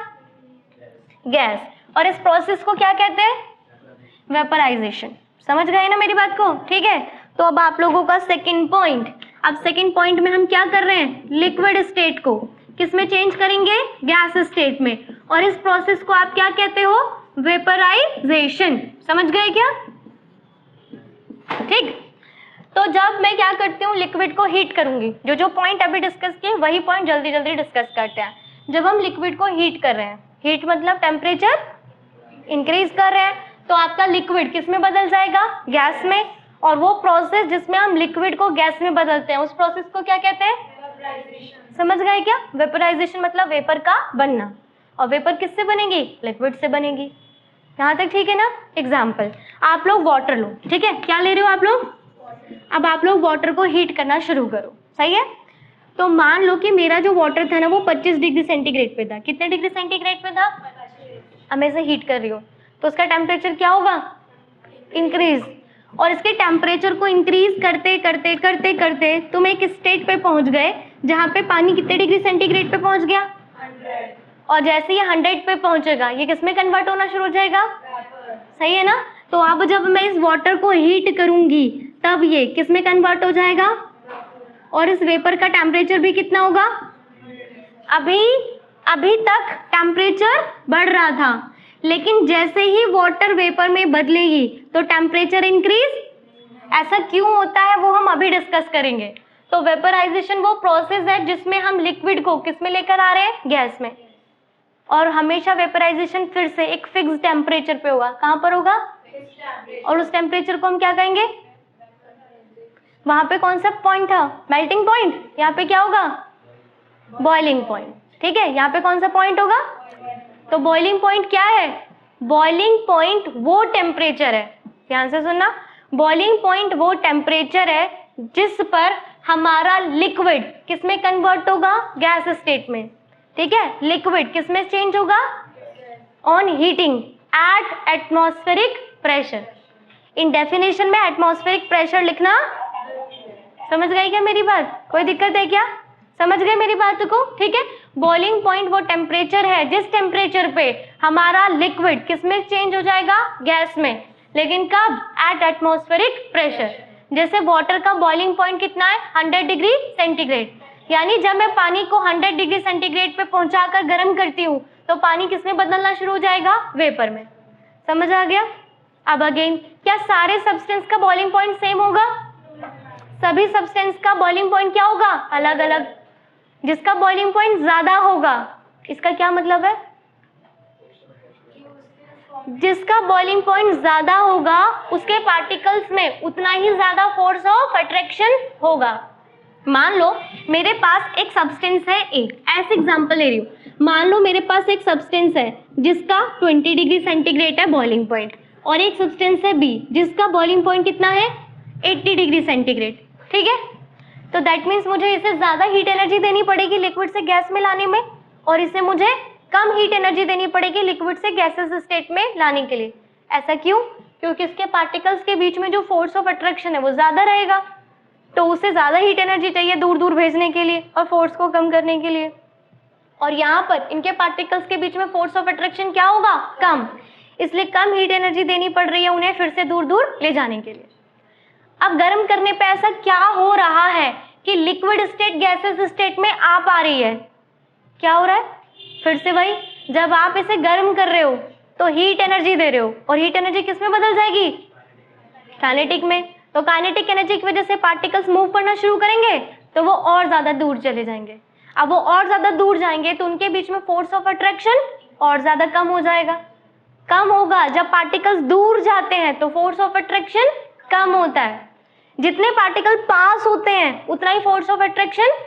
गैस, और इस प्रोसेस को क्या कहते हैं, वेपराइजेशन। समझ गए ना मेरी बात को, ठीक है। तो अब आप लोगों का सेकंड पॉइंट, अब सेकंड पॉइंट में हम क्या कर रहे हैं, लिक्विड स्टेट को किस में चेंज करेंगे, गैस स्टेट में, और इस प्रोसेस को आप क्या कहते हो, वेपराइजेशन। समझ गए क्या, ठीक। तो जब मैं क्या करती हूँ, लिक्विड को हीट करूंगी, जो जो पॉइंट अभी डिस्कस किए वही पॉइंट जल्दी जल्दी डिस्कस करते हैं। जब हम लिक्विड को हीट कर रहे हैं, हीट मतलब टेम्परेचर इंक्रीज कर रहे हैं, तो आपका लिक्विड किस में बदल जाएगा, गैस में, और वो प्रोसेस जिसमें हम लिक्विड को गैस में बदलते हैं उस प्रोसेस को क्या कहते हैं, वेपराइजेशन। समझ गए क्या, वेपराइजेशन मतलब वेपर का बनना, और वेपर किससे बनेगी, लिक्विड से बनेगी। यहाँ तक ठीक है ना। एग्जाम्पल, आप लोग वाटर लो, ठीक है, क्या ले रहे हो आप लोग, अब आप लोग वाटर को हीट करना शुरू करो, सही है। तो मान लो कि मेरा जो वाटर था ना वो 25 डिग्री सेंटीग्रेड पे था। कितने डिग्री सेंटीग्रेड पे था, अब मैं इसे हीट कर रही हूँ तो उसका टेम्परेचर क्या होगा, इंक्रीज, और इसके टेम्परेचर को इंक्रीज करते करते करते करते तुम एक स्टेट पे पहुंच गए जहाँ पे पानी कितने डिग्री सेंटीग्रेड पे पहुंच गया, 100। और जैसे ये 100 पे पहुंचेगा ये किस में कन्वर्ट होना शुरू हो जाएगा, सही है ना। तो अब जब मैं इस वाटर को हीट करूंगी तब ये किस में कन्वर्ट हो जाएगा, और इस वेपर का टेम्परेचर भी कितना होगा, अभी तक टेम्परेचर बढ़ रहा था, लेकिन जैसे ही वाटर वेपर में बदलेगी तो टेम्परेचर इंक्रीज। ऐसा क्यों होता है वो हम अभी डिस्कस करेंगे। तो वेपराइजेशन वो प्रोसेस है जिसमें हम लिक्विड को किस में लेकर आ रहे हैं, गैस में। और हमेशा वेपराइजेशन फिर से एक फिक्स टेम्परेचर पे होगा। कहाँ पर होगा, और उस टेम्परेचर को हम क्या कहेंगे, वहां पे कौन सा पॉइंट था, मेल्टिंग पॉइंट। यहाँ पे क्या होगा, बॉइलिंग पॉइंट। ठीक है, यहाँ पे कौन सा पॉइंट होगा, तो बॉइलिंग पॉइंट क्या है, बॉइलिंग पॉइंट वो टेम्परेचर है, ध्यान से सुनना, बॉइलिंग पॉइंट वो टेम्परेचर है जिस पर हमारा लिक्विड किस में कन्वर्ट होगा, गैस स्टेट में। ठीक है, लिक्विड किस में चेंज होगा, on heating at atmospheric pressure. In definition में एटमॉस्फेरिक प्रेशर लिखना, समझ गए क्या मेरी बात, कोई दिक्कत है क्या, समझ गए मेरी बात को। ठीक है, बॉइलिंग पॉइंट वो टेम्परेचर है जिस टेम्परेचर पे हमारा लिक्विड किस में चेंज हो जाएगा, गैस में, लेकिन कब, एट एटमॉस्फेरिक प्रेशर। जैसे वाटर का बॉइलिंग पॉइंट कितना है, 100 डिग्री सेंटीग्रेड, यानी जब मैं पानी को 100 डिग्री सेंटीग्रेड पे पहुंचाकर गर्म करती हूँ तो पानी किस में बदलना शुरू हो जाएगा, वेपर में। समझ आ गया। अब अगेन, क्या सारे सब्सटेंस का बॉइलिंग पॉइंट सेम होगा, सभी सब्सटेंस का बॉइलिंग पॉइंट क्या होगा, अलग अलग। जिसका बॉइलिंग पॉइंट ज्यादा होगा, इसका क्या मतलब है, जिसका बॉइलिंग पॉइंट ज्यादा होगा उसके पार्टिकल्स में उतना ही ज्यादा फोर्स ऑफ अट्रैक्शन होगा। मान लो मेरे पास एक सब्सटेंस है ए, ऐसे एग्जांपल ले रही हूँ। मान लो मेरे पास एक सब्सटेंस है जिसका 20 डिग्री सेंटीग्रेड है बॉइलिंग पॉइंट, और एक सब्सटेंस है बी जिसका बॉइलिंग पॉइंट कितना है, 80 डिग्री सेंटीग्रेड। ठीक है, तो दैट मीन्स मुझे इसे ज्यादा हीट एनर्जी देनी पड़ेगी लिक्विड से गैस में लाने में, और इसे मुझे कम हीट एनर्जी देनी पड़ेगी लिक्विड से गैसेस स्टेट में लाने के लिए। ऐसा क्यों, क्योंकि इसके पार्टिकल्स के बीच में जो फोर्स ऑफ अट्रैक्शन है वो ज्यादा रहेगा, तो उसे ज्यादा हीट एनर्जी चाहिए दूर दूर भेजने के लिए और फोर्स को कम करने के लिए। और यहाँ पर इनके पार्टिकल्स के बीच में फोर्स ऑफ अट्रैक्शन क्या होगा, कम, इसलिए कम हीट एनर्जी देनी पड़ रही है उन्हें फिर से दूर दूर ले जाने के लिए। अब गर्म करने पे ऐसा क्या हो रहा है कि लिक्विड स्टेट गैसेस स्टेट में आ पा रही है, क्या हो रहा है, फिर से वही, जब आप इसे गर्म कर रहे हो तो हीट एनर्जी दे रहे हो, और हीट एनर्जी किस में बदल जाएगी, काइनेटिक में। तो काइनेटिक एनर्जी की वजह से पार्टिकल्स मूव करना शुरू करेंगे तो वो और ज्यादा दूर चले जाएंगे। अब वो और ज्यादा दूर जाएंगे तो उनके बीच में फोर्स ऑफ अट्रैक्शन और ज्यादा कम हो जाएगा, कम होगा। जब पार्टिकल्स दूर जाते हैं तो फोर्स ऑफ अट्रैक्शन कम होता है, जितने पार्टिकल पास होते हैं उतना ही फोर्स ऑफ अट्रैक्शन।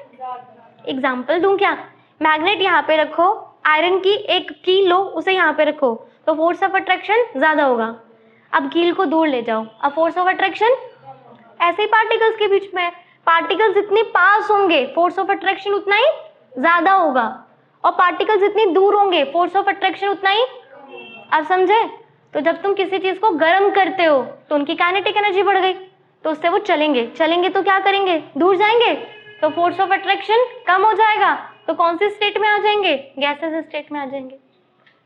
एग्जाम्पल दूं क्या, मैग्नेट यहाँ पे रखो, आयरन की एक कील लो, उसे यहाँ पे रखो, तो फोर्स ऑफ अट्रैक्शन ज्यादा होगा। अब कील को दूर ले जाओ, अब फोर्स ऑफ अट्रैक्शन। ऐसे ही पार्टिकल्स के बीच में, पार्टिकल्स जितने पास होंगे फोर्स ऑफ अट्रैक्शन उतना ही ज्यादा होगा, और पार्टिकल्स जितनी दूर होंगे फोर्स ऑफ अट्रैक्शन उतना ही। अब समझे, तो जब तुम किसी चीज को गर्म करते हो तो उनकी काइनेटिक एनर्जी बढ़ गई, तो उससे वो चलेंगे, चलेंगे तो क्या करेंगे, दूर जाएंगे, तो फोर्स ऑफ अट्रैक्शन कम हो जाएगा, तो कौन सी स्टेट में आ जाएंगे, गैसेस स्टेट में आ जाएंगे।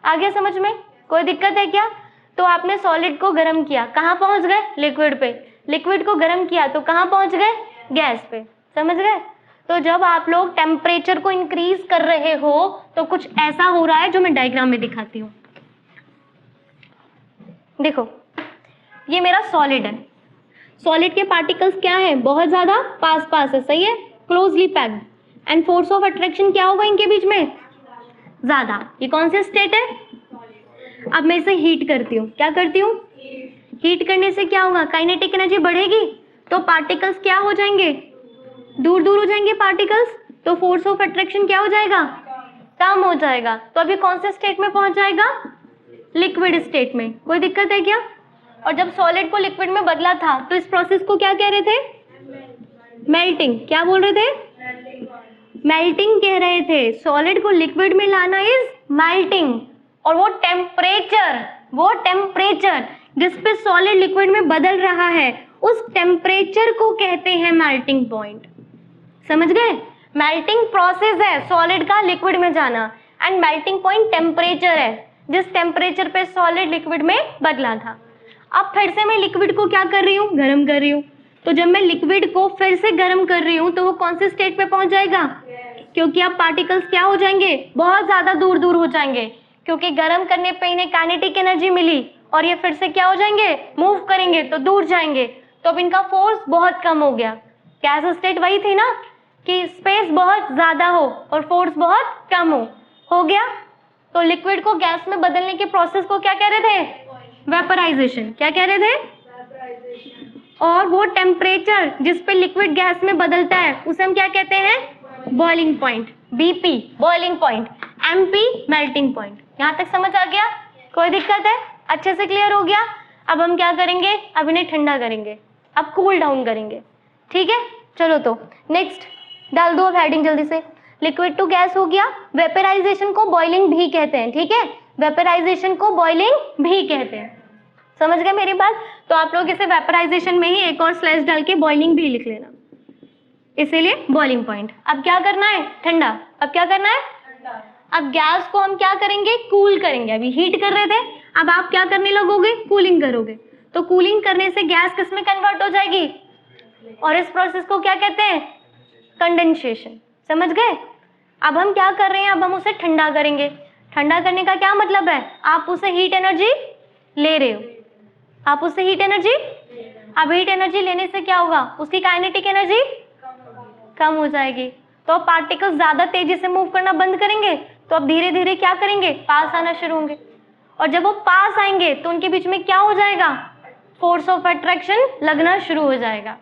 आ गया समझ में, कोई दिक्कत है क्या। तो आपने सॉलिड को गर्म किया, कहाँ पहुंच गए, लिक्विड पे, लिक्विड को गर्म किया तो कहाँ पहुंच गए, गैस पे, समझ गए। तो जब आप लोग टेम्परेचर को इंक्रीज कर रहे हो तो कुछ ऐसा हो रहा है जो मैं डायग्राम में दिखाती हूँ। देखो ये मेरा सॉलिड है, सॉलिड के पार्टिकल्स क्या है, बहुत ज्यादा पास पास है, सही है, closely packed, and force of attraction क्या होगा इनके बीच में, ज्यादा। ये कौन सी स्टेट है, अब मैं इसे हीट करती हूँ, क्या करती हूँ, हीट करने से क्या होगा, काइनेटिक एनर्जी बढ़ेगी, तो पार्टिकल्स क्या हो जाएंगे, दूर दूर हो जाएंगे पार्टिकल्स, तो फोर्स ऑफ अट्रैक्शन क्या हो जाएगा, कम हो जाएगा। तो अभी कौन से स्टेट में पहुंच जाएगा, लिक्विड स्टेट में। कोई दिक्कत है क्या। और जब सॉलिड को लिक्विड में बदला था तो इस प्रोसेस को क्या कह रहे थे, मेल्टिंग। क्या बोल रहे थे, मेल्टिंग कह रहे थे। सॉलिड को लिक्विड में लाना इज मेल्टिंग, और वो टेम्परेचर जिस पे सॉलिड लिक्विड में बदल रहा है उस टेम्परेचर को कहते हैं मेल्टिंग पॉइंट। समझ गए, मेल्टिंग प्रोसेस है सॉलिड का लिक्विड में जाना, एंड मेल्टिंग पॉइंट टेम्परेचर है जिस टेम्परेचर पे सॉलिड लिक्विड में बदला था। अब फिर से मैं लिक्विड को क्या कर रही हूँ, गर्म कर रही हूँ, तो जब मैं लिक्विड को फिर से गर्म कर रही हूँ तो वो कौन से स्टेट पे पहुंच जाएगा, क्योंकि अब पार्टिकल्स क्या हो जाएंगे, बहुत ज्यादा दूर दूर हो जाएंगे, क्योंकि गर्म करने पे इन्हें काइनेटिक एनर्जी मिली, और ये फिर से क्या हो जाएंगे, मूव करेंगे तो दूर जाएंगे, तो अब इनका फोर्स बहुत कम हो गया, गैस स्टेट वही थी ना कि स्पेस बहुत ज्यादा हो और फोर्स बहुत कम हो गया। तो लिक्विड को गैस में बदलने के प्रोसेस को क्या कह रहे थे? वेपराइजेशन। क्या कह रहे थे? और वो टेम्परेचर जिस पे लिक्विड गैस में बदलता है उसे हम क्या कहते हैं? Boiling point. BP boiling point, MP melting point. यहाँ तक समझ आ गया? कोई दिक्कत है? अच्छे से क्लियर हो गया? अब हम क्या करेंगे? अब इन्हें ठंडा करेंगे, अब कूल डाउन करेंगे। ठीक है, चलो तो नेक्स्ट डाल दो अब हेडिंग जल्दी से। लिक्विड टू गैस हो गया। वेपराइजेशन को बॉइलिंग भी कहते हैं। ठीक है, वेपराइजेशन को बॉइलिंग भी कहते हैं। समझ गए मेरी बात? तो आप लोग इसे वेपराइजेशन में ही एक और स्लैश डाल के बॉइलिंग भी लिख लेना, इसीलिए बॉइलिंग पॉइंट। अब क्या करना है? ठंडा। अब क्या करना है? अब गैस को हम क्या करेंगे? कूल करेंगे। अभी हीट कर रहे थे, अब आप क्या करने लगोगे? कूलिंग करोगे। तो कूलिंग करने से गैस किस में कन्वर्ट हो जाएगी? और इस प्रोसेस को क्या कहते हैं? कंडेंसेशन। समझ गए? अब हम क्या कर रहे हैं? अब हम उसे ठंडा करेंगे। ठंडा करने का क्या मतलब है? आप उसे हीट एनर्जी ले रहे हो, आप उससे हीट एनर्जी। अब हीट एनर्जी लेने से क्या होगा? उसकी काइनेटिक एनर्जी कम हो जाएगी। तो पार्टिकल्स ज्यादा तेजी से मूव करना बंद करेंगे, तो अब धीरे धीरे क्या करेंगे? पास आना शुरू होंगे। और जब वो पास आएंगे तो उनके बीच में क्या हो जाएगा? फोर्स ऑफ अट्रैक्शन लगना शुरू हो जाएगा।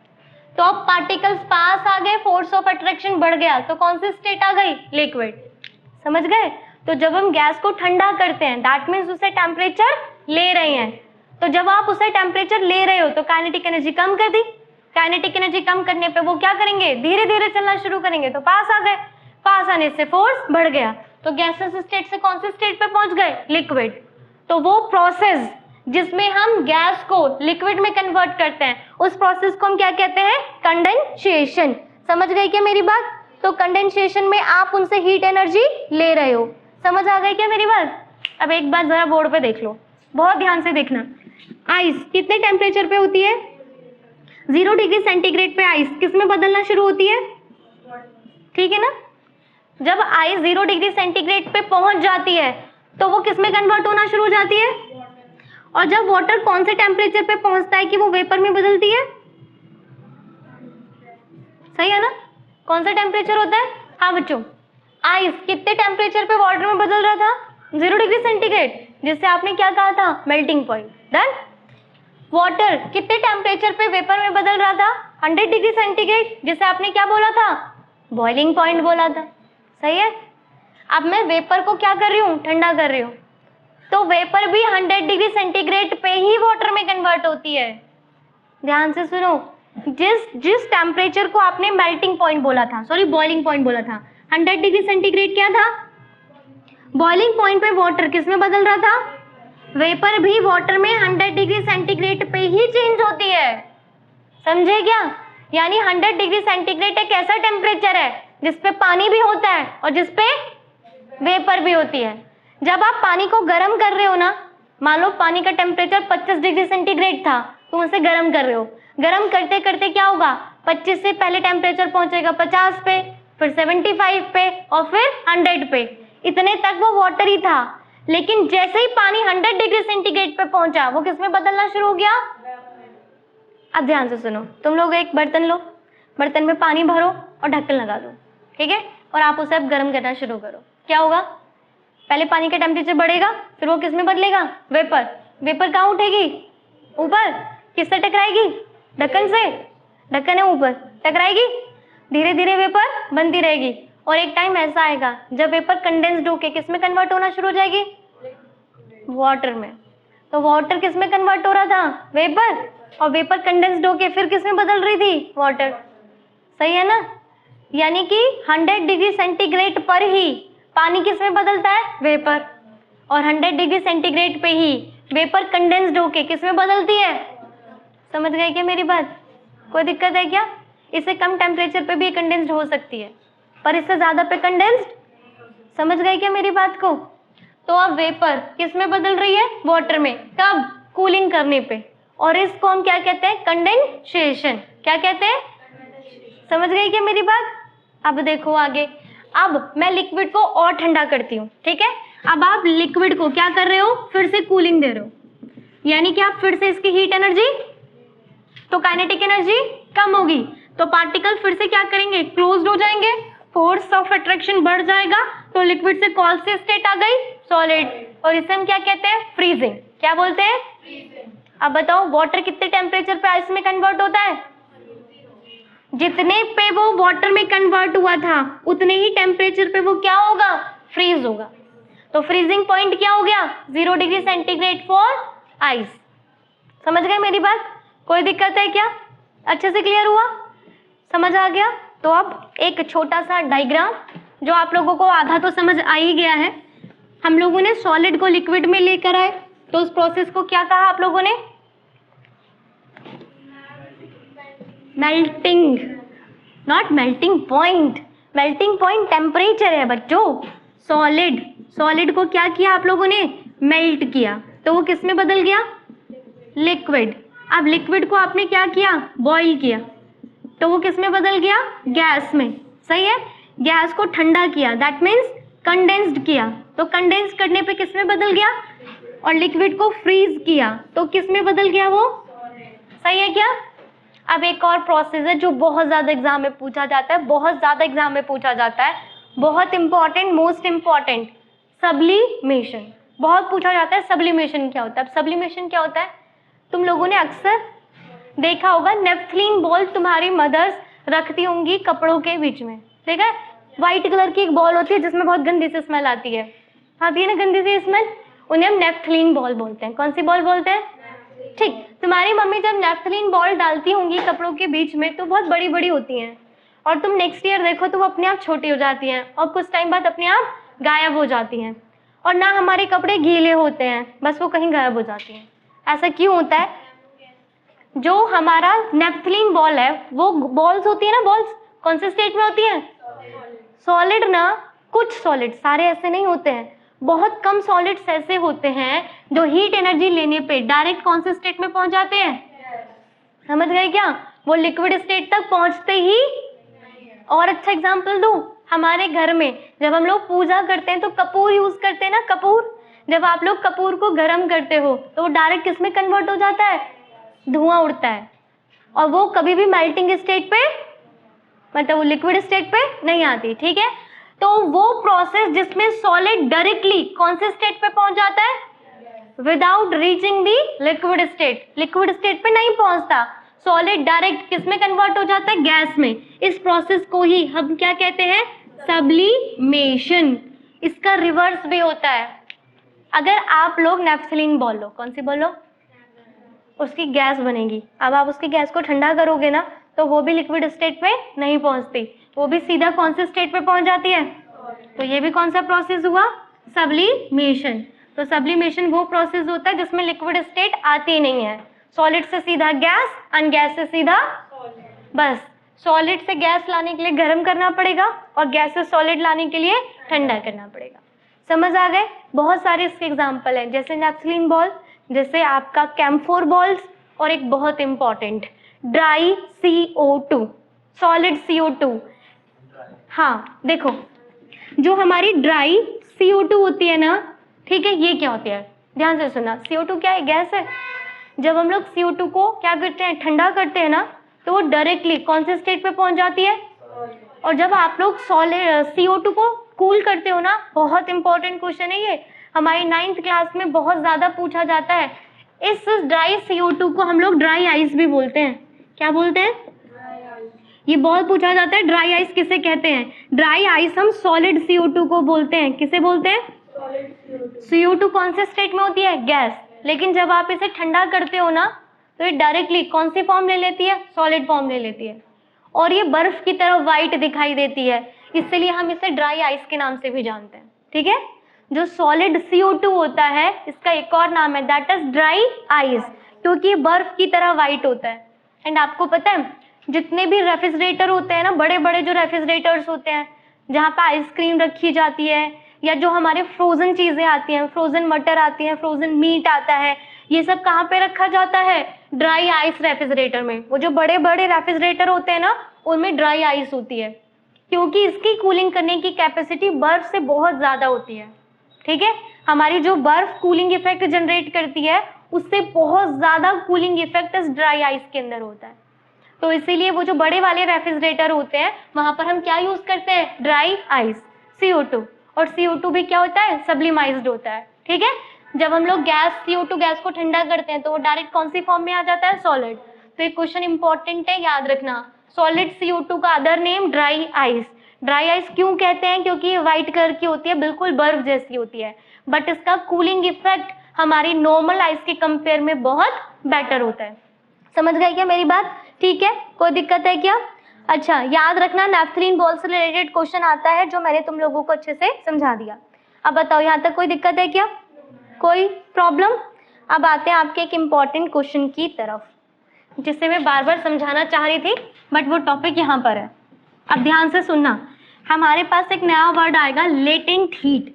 तो अब पार्टिकल्स पास आ गए, फोर्स ऑफ अट्रैक्शन बढ़ गया, तो कौन सी स्टेट आ गई? लिक्विड। समझ गए? तो जब हम गैस को ठंडा करते हैं दैट मीन्स उसे टेम्परेचर ले रहे हैं। तो जब आप उसे टेम्परेचर ले रहे हो तो काइनेटिक एनर्जी कम कर दी। काइनेटिक एनर्जी कम करने पे वो क्या करेंगे? धीरे धीरे चलना शुरू करेंगे, तो पास आ गए। पास आने से फोर्स बढ़ गया, तो गैसेस स्टेट से कौन सी स्टेट पे पहुंच गए? लिक्विड। तो वो प्रोसेस जिसमें हम गैस को लिक्विड में कन्वर्ट करते हैं उस प्रोसेस को हम क्या कहते हैं? कंडेंसेशन। समझ गई क्या मेरी बात? तो कंडेंसेशन में आप उनसे हीट एनर्जी ले रहे हो। समझ आ गई क्या मेरी बात? अब एक बात जरा बोर्ड पे देख लो, बहुत ध्यान से देखना। आइस कितने टेम्परेचर पे होती है? 0 डिग्री सेंटीग्रेड पे आइस किस में बदलना शुरू होती है? ठीक है ना? जब आइस 0 डिग्री सेंटीग्रेड पे पहुंच जाती है तो वो किस में कन्वर्ट होना शुरू हो जाती है? और जब वाटर कौन से टेम्परेचर पे पहुंचता है कि वो वेपर में बदलती है? सही है ना? कौन सा टेम्परेचर होता है? हाँ बच्चों, आइस कितने टेम्परेचर पे वाटर में बदल रहा था? 0 डिग्री सेंटीग्रेड, जिससे आपने क्या कहा था? Melting point. डन। वाटर कितने टेम्परेचर पे वेपर में बदल रहा था? 100 डिग्री सेंटीग्रेड, जिसे आपने क्या बोला था? बॉइलिंग पॉइंट बोला था। सही है? अब मैं वेपर को क्या कर रही हूँ? ठंडा कर रही हूँ। तो वेपर भी 100 डिग्री सेंटीग्रेड पे ही वाटर में कन्वर्ट होती है। ध्यान से सुनो, जिस टेम्परेचर को आपने मेल्टिंग पॉइंट बोला था, सॉरी बॉइलिंग पॉइंट बोला था, 100 डिग्री सेंटीग्रेड क्या था? बॉइलिंग पॉइंट पे वाटर किस में बदल रहा था? वेपर भी वाटर में 100 डिग्री सेंटीग्रेड पे ही चेंज होती है। समझे क्या? यानी 100 डिग्री सेंटीग्रेड एक ऐसा टेम्परेचर है जिसपे पानी भी होता है और जिसपे वेपर भी होती है। जब आप पानी को गर्म कर रहे हो ना, मान लो पानी का टेम्परेचर 25 डिग्री सेंटीग्रेड था, तुम उसे गर्म कर रहे हो। गर्म करते करते क्या होगा? 25 से पहले टेम्परेचर पहुंचेगा 50 पे, फिर 75 पे और फिर 100 पे। इतने तक वो वाटर ही था, लेकिन जैसे ही पानी 100 डिग्री सेंटीग्रेड पे पहुंचा वो किस में बदलना शुरू हो गया? अब ध्यान से सुनो, तुम लोग एक बर्तन लो, बर्तन में पानी भरो और ढक्कन लगा दो, ठीक है? और आप उसे अब गर्म करना शुरू करो। क्या होगा? पहले पानी का टेम्परेचर बढ़ेगा, फिर वो किस में बदलेगा? वेपर। वेपर कहाँ उठेगी? ऊपर। किससे टकराएगी? ढक्कन से। ढक्कन है ऊपर, टकराएगी, धीरे धीरे वेपर बनती रहेगी। और एक टाइम ऐसा आएगा जब वेपर कंडेंस्ड होके किस में कन्वर्ट होना शुरू हो जाएगी? वाटर में। तो वाटर किस में कन्वर्ट हो रहा था? वेपर। और वेपर कंडेंस्ड होके फिर किस में बदल रही थी? वाटर। सही है ना? यानी कि 100 डिग्री सेंटीग्रेड पर ही पानी किस में बदलता है? वेपर। और 100 डिग्री सेंटीग्रेड पे ही वेपर कंडेंस्ड होके किस में बदलती है? समझ गए क्या मेरी बात? कोई दिक्कत है क्या? इससे कम टेम्परेचर पे भी कंडेंस्ड हो सकती है, पर इससे ज्यादा पे कंडेंस्ड। समझ गए क्या मेरी बात को? तो अब वेपर किस में बदल रही है? वाटर में। कब? कूलिंग करने पे। और इसको हम क्या कहते हैं? कंडेंसेशन। क्या कहते हैं? समझ गई क्या मेरी बात? अब देखो आगे। अब मैं लिक्विड को और ठंडा करती हूँ, ठीक है? अब आप लिक्विड को क्या कर रहे हो? फिर से कूलिंग दे रहे हो, यानी कि आप फिर से इसकी हीट एनर्जी, तो काइनेटिक एनर्जी कम होगी। तो पार्टिकल फिर से क्या करेंगे, क्लोज्ड हो जाएंगे, फोर्स ऑफ अट्रैक्शन बढ़ जाएगा, तो लिक्विड से कौन सी स्टेट आ गई, सॉलिड, और इसे हम क्या कहते हैं, फ्रीजिंग। क्या बोलते हैं, फ्रीजिंग। अब बताओ वाटर कितने टेम्परेचर पे आइस में कन्वर्ट होता है, जितने पे वो वाटर में कन्वर्ट हुआ था उतने ही टेम्परेचर पे वो क्या होगा, फ्रीज होगा। तो फ्रीजिंग पॉइंट क्या हो गया, 0 डिग्री सेंटीग्रेड फॉर आइस। समझ गए मेरी बात, कोई दिक्कत है क्या, अच्छे से क्लियर हुआ, समझ आ गया। तो अब एक छोटा सा डायग्राम, जो आप लोगों को आधा तो समझ आ ही गया है। हम लोगों ने सॉलिड को लिक्विड में लेकर आए, तो उस प्रोसेस को क्या कहा आप लोगों ने, melting, not melting point, melting point temperature है बच्चों। सॉलिड को क्या किया आप लोगों ने, मेल्ट किया, तो वो किस में बदल गया, लिक्विड। अब लिक्विड को आपने क्या किया, बॉईल किया, तो वो किस में बदल गया, गैस में, सही है। गैस को ठंडा किया, दैट मीन्स कंडेंस्ड किया, तो कंडेंस करने पे किस में बदल गया, और लिक्विड को फ्रीज किया, तो किस में बदल गया वो, सही है क्या। अब एक और प्रोसेस है जो बहुत ज्यादा एग्जाम में पूछा जाता है, बहुत ज्यादा एग्जाम में पूछा जाता है, बहुत इंपॉर्टेंट, मोस्ट इंपॉर्टेंट, सब्लिमेशन। बहुत पूछा जाता है सब्लिमेशन क्या होता है। अब सब्लिमेशन क्या होता है, तुम लोगों ने अक्सर देखा होगा, नेफ्थलीन बॉल तुम्हारी मदर्स रखती होंगी कपड़ों के बीच में, ठीक है, व्हाइट कलर की एक बॉल होती है जिसमें बहुत गंदी सी स्मेल आती है ना गंदी सी स्मेल, उन्हें हम नेफ्थलीन बॉल बोलते हैं। कौन सी बॉल बोलते हैं, ठीक। तुम्हारी मम्मी जब नेफ्थलीन बॉल डालती होंगी कपड़ों के बीच में तो बहुत बड़ी बड़ी होती हैं, और तुम नेक्स्ट ईयर देखो तो वो अपने आप छोटी हो जाती हैं और कुछ टाइम बाद अपने आप गायब हो जाती हैं, और ना हमारे कपड़े गीले होते हैं, बस वो कहीं गायब हो जाती हैं। ऐसा क्यों होता है, जो हमारा नेफ्थलीन बॉल है, वो बॉल्स होती है ना, बॉल्स कौन से स्टेट में होती है, सॉलिड ना। कुछ सॉलिड, सारे ऐसे नहीं होते हैं, बहुत कम सॉलिड्स ऐसे होते हैं जो हीट एनर्जी लेने पे डायरेक्ट कौन से स्टेट में पहुंच जाते हैं, समझ गए क्या, वो लिक्विड स्टेट तक पहुंचते ही। और अच्छा एग्जांपल दूं, हमारे घर में जब हम लोग पूजा करते हैं तो कपूर यूज करते हैं ना, कपूर, जब आप लोग कपूर को गर्म करते हो तो वो डायरेक्ट किस में कन्वर्ट हो जाता है, धुआं उड़ता है, और वो कभी भी मेल्टिंग स्टेट पे, मतलब वो लिक्विड स्टेट पे नहीं आती, ठीक है। तो वो प्रोसेस जिसमें सॉलिड डायरेक्टली कौन से स्टेट पे पहुंच जाता है, विदाउट रीचिंग दी लिक्विड स्टेट, लिक्विड स्टेट पे नहीं पहुंचता, सॉलिड डायरेक्ट किस में कन्वर्ट हो जाता है, गैस में। इस प्रोसेस को ही हम क्या कहते हैं, सब्लिमेशन। इसका रिवर्स भी होता है, अगर आप लोग नेफ्थलीन बॉल लो, कौन सी बोलो, उसकी गैस बनेगी, अब आप उसकी गैस को ठंडा करोगे ना तो वो भी लिक्विड स्टेट पे नहीं पहुंचती, वो भी सीधा कौन से स्टेट पे पहुंच जाती है। तो ये भी कौन सा प्रोसेस हुआ, सब्लिमेशन। तो सब्लिमेशन वो प्रोसेस होता है जिसमें लिक्विड स्टेट आती नहीं है, सॉलिड से सीधा गैस, गैस से सीधा बस। सॉलिड से गैस लाने के लिए गर्म करना पड़ेगा और गैस से सॉलिड लाने के लिए ठंडा करना पड़ेगा। समझ आ गए, बहुत सारे इसके एग्जाम्पल हैं, जैसे नेफ्थलीन बॉल, जैसे आपका कैम्फोर बॉल्स, और एक बहुत important dry CO2, solid CO2। हाँ देखो, जो हमारी ड्राई CO2 होती है ना, ठीक है, ये क्या होती है, ध्यान से सुना, CO2 क्या है, गैस है। जब हम लोग CO2 को क्या करते हैं, ठंडा करते हैं ना, तो वो डायरेक्टली कौन से स्टेट पे पहुंच जाती है। और जब आप लोग CO2 को कूल करते हो ना, बहुत इंपॉर्टेंट क्वेश्चन है ये, हमारी 9th क्लास में बहुत ज्यादा पूछा जाता है। इस ड्राई CO2 को हम लोग ड्राई आइस भी बोलते हैं। क्या बोलते हैं, ये बहुत पूछा जाता है, ड्राई आइस किसे कहते हैं। ड्राई आइस हम सॉलिड CO2 को बोलते हैं। किसे बोलते हैं, CO2 कौन से स्टेट में होती है, गैस, लेकिन जब आप इसे ठंडा करते हो ना तो ये डायरेक्टली कौन सी फॉर्म ले लेती है, सॉलिड फॉर्म ले लेती है, और ये बर्फ की तरह व्हाइट दिखाई देती है, इसलिए हम इसे ड्राई आइस के नाम से भी जानते हैं, ठीक है। जो सॉलिड CO2 होता है इसका एक और नाम है, दैट इज ड्राई आइस, क्योंकि ये बर्फ की तरह व्हाइट होता है। एंड आपको पता है, जितने भी रेफ्रिजरेटर होते हैं ना, बड़े बड़े जो रेफ्रिजरेटर्स होते हैं जहाँ पे आइसक्रीम रखी जाती है, या जो हमारे फ्रोजन चीजें आती हैं, फ्रोजन मटर आती हैं, फ्रोजन मीट आता है, ये सब कहाँ पे रखा जाता है, ड्राई आइस रेफ्रिजरेटर में। वो जो बड़े बड़े रेफ्रिजरेटर होते हैं ना, उनमें ड्राई आइस होती है, क्योंकि इसकी कूलिंग करने की कैपेसिटी बर्फ से बहुत ज्यादा होती है, ठीक है। हमारी जो बर्फ कूलिंग इफेक्ट जनरेट करती है, उससे बहुत ज्यादा कूलिंग इफेक्ट इस ड्राई आइस के अंदर होता है। तो इसीलिए वो जो बड़े वाले रेफ्रिजरेटर होते हैं वहां पर हम क्या यूज करते हैं, ड्राई आइस, CO2, और CO2 भी क्या होता है, सब्लिमाइज्ड होता है, ठीक है। जब हम लोग गैस CO2 गैस को ठंडा करते हैं तो वो डायरेक्ट कौन सी फॉर्म में आ जाता है, सॉलिड। तो एक क्वेश्चन इंपॉर्टेंट है, याद रखना, सॉलिड CO2 का other name dry ice. Dry ice क्यों कहते हैं, क्योंकि ये व्हाइट कलर की होती है, बिल्कुल बर्फ जैसी होती है, बट इसका कूलिंग इफेक्ट हमारी नॉर्मल आइस के कंपेयर में बहुत बेटर होता है। समझ गए क्या मेरी बात, ठीक है, कोई दिक्कत है क्या? अच्छा, याद रखना नैप्थलीन बॉल से रिलेटेड क्वेश्चन आता है जो मैंने तुम लोगों को अच्छे से समझा दिया। अब बताओ यहाँ तक कोई दिक्कत है क्या, कोई प्रॉब्लम? अब आते हैं आपके एक इम्पॉर्टेंट क्वेश्चन की तरफ जिसे मैं बार बार समझाना चाह रही थी, बट वो टॉपिक यहाँ पर है। अब ध्यान से सुनना, हमारे पास एक नया वर्ड आएगा, लेटेंट हीट।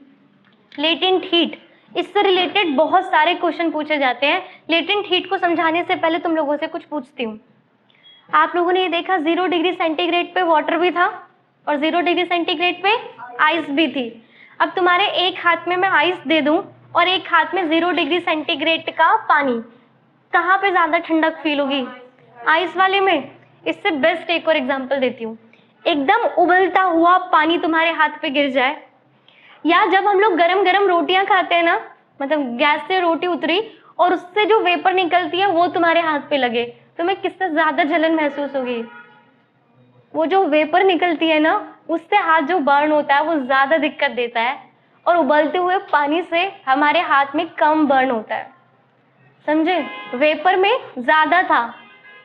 लेटेंट हीट, इससे रिलेटेड बहुत सारे क्वेश्चन पूछे जाते हैं। लेटेंट हीट को समझाने से पहले तुम लोगों से कुछ पूछती हूँ। आप लोगों ने ये देखा 0 डिग्री सेंटीग्रेड पे वाटर भी था और 0 डिग्री सेंटीग्रेड पे आइस भी थी। अब तुम्हारे एक हाथ में मैं आइस दे दूं और एक हाथ में 0 डिग्री सेंटीग्रेड का पानी, कहाँ पे ज्यादा ठंडक फील होगी, आइस वाले में। इससे बेस्ट एक और एग्जांपल देती हूँ, एकदम उबलता हुआ पानी तुम्हारे हाथ पे गिर जाए, या जब हम लोग गरम गरम रोटियां खाते हैं ना, मतलब गैस से रोटी उतरी और उससे जो वेपर निकलती है वो तुम्हारे हाथ पे लगे, तुम्हें किससे ज्यादा जलन महसूस होगी? वो जो वेपर निकलती है ना उससे हाथ जो बर्न होता है वो ज्यादा दिक्कत देता है, और उबलते हुए पानी से हमारे हाथ में कम बर्न होता है, समझे? वेपर में ज्यादा था,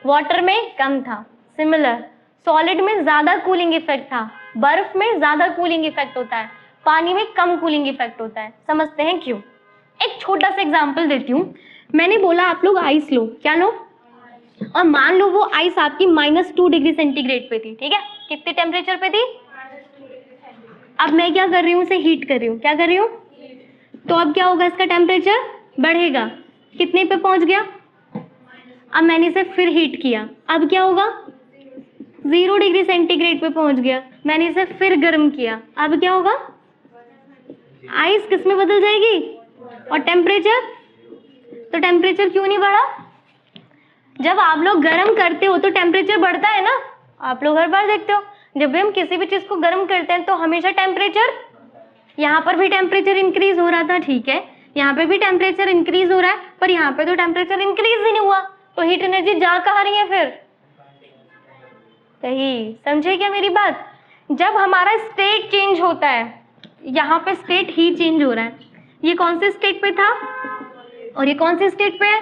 वाटर में कम था। सिमिलर, सॉलिड में ज्यादा कूलिंग इफेक्ट था, बर्फ में ज्यादा कूलिंग इफेक्ट होता है, पानी में कम कूलिंग इफेक्ट होता है। समझते हैं क्यों? एक छोटा सा एग्जांपल देती हूँ। मैंने बोला आप लोग आइस लो, क्या लो, और मान लो वो आइस आपकी -2 डिग्री सेंटीग्रेड पे थी, ठीक है, कितने टेम्परेचर पे थी? अब मैं क्या कर रही हूँ, उसे हीट कर रही हूँ, क्या कर रही हूँ? तो अब क्या होगा, इसका टेम्परेचर बढ़ेगा, कितने पे पहुंच गया? अब मैंने इसे फिर हीट किया, अब क्या होगा? 0 डिग्री सेंटीग्रेड पे पहुंच गया। मैंने इसे फिर गर्म किया, अब क्या होगा? आइस किस में बदल जाएगी? और टेम्परेचर, तो टेम्परेचर क्यों नहीं बढ़ा? जब आप लोग गर्म करते हो तो टेम्परेचर बढ़ता है ना, आप लोग हर बार देखते हो जब भी हम किसी भी चीज को गर्म करते हैं तो हमेशा टेम्परेचर, यहाँ पर भी टेम्परेचर इंक्रीज हो रहा था, ठीक है, यहाँ पे भी टेम्परेचर इंक्रीज हो रहा है, पर यहाँ पे तो टेम्परेचर इंक्रीज ही नहीं हुआ, तो हीट एनर्जी जा कहाँ रही है फिर? सही, समझे क्या मेरी बात? जब हमारा स्टेट चेंज होता है, यहाँ पे स्टेट ही चेंज हो रहा है, ये कौन से स्टेट पे था और ये कौन से स्टेट पे है,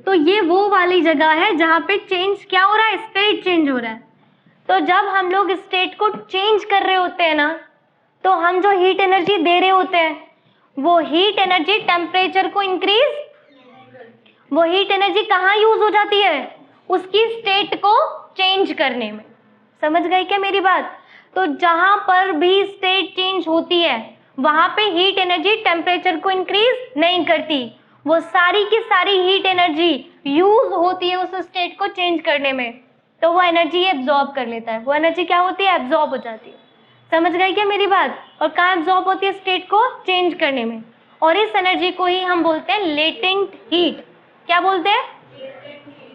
तो ये वो वाली जगह है जहाँ पे चेंज क्या हो रहा है, स्टेट चेंज हो रहा है। तो जब हम लोग स्टेट को चेंज कर रहे होते हैं ना, तो हम जो हीट एनर्जी दे रहे होते हैं वो हीट एनर्जी टेम्परेचर को इंक्रीज, वो हीट एनर्जी कहाँ यूज हो जाती है, उसकी स्टेट को चेंज करने में। समझ गए क्या मेरी बात? तो जहां पर भी स्टेट चेंज होती है वहां पे हीट एनर्जी टेम्परेचर को इंक्रीज नहीं करती, वो सारी की सारी हीट एनर्जी यूज होती है उस स्टेट को चेंज करने में, तो वो एनर्जी एब्जॉर्ब कर लेता है, वो एनर्जी क्या होती है, एब्जॉर्ब हो जाती है। समझ गए क्या मेरी बात? और कहाँ एब्जॉर्ब होती है, स्टेट को चेंज करने में, और इस एनर्जी को ही हम बोलते हैं लेटेंट हीट। क्या बोलते हैं?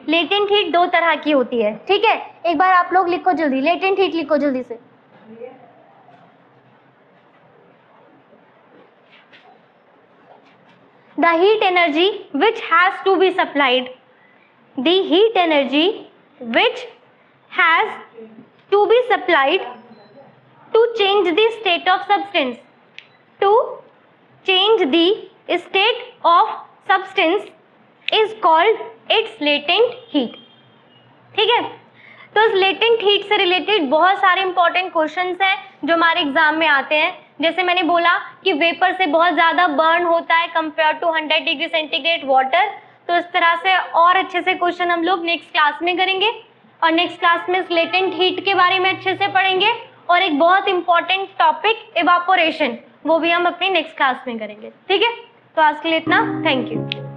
लेटेंट हीट 2 तरह की होती है, ठीक है, एक बार आप लोग लिखो जल्दी, लेटेंट हीट लिखो जल्दी से। The heat energy which has to be supplied, the heat energy which has to be supplied to change the state of substance, to change the state of substance is called its latent heat। ठीक है, तो इस latent heat से related बहुत सारे important questions हैं जो हमारे एग्जाम में आते हैं। जैसे मैंने बोला कि वेपर से बहुत ज्यादा बर्न होता है compare to 100 degree centigrade water, तो इस तरह से और अच्छे से क्वेश्चन हम लोग नेक्स्ट क्लास में करेंगे, और नेक्स्ट क्लास में इस लेटेंट हीट के बारे में अच्छे से पढ़ेंगे, और एक बहुत इंपॉर्टेंट टॉपिक इवापोरेशन, वो भी हम अपनी नेक्स्ट क्लास में करेंगे। ठीक है, तो आज के लिए इतना, थैंक यू।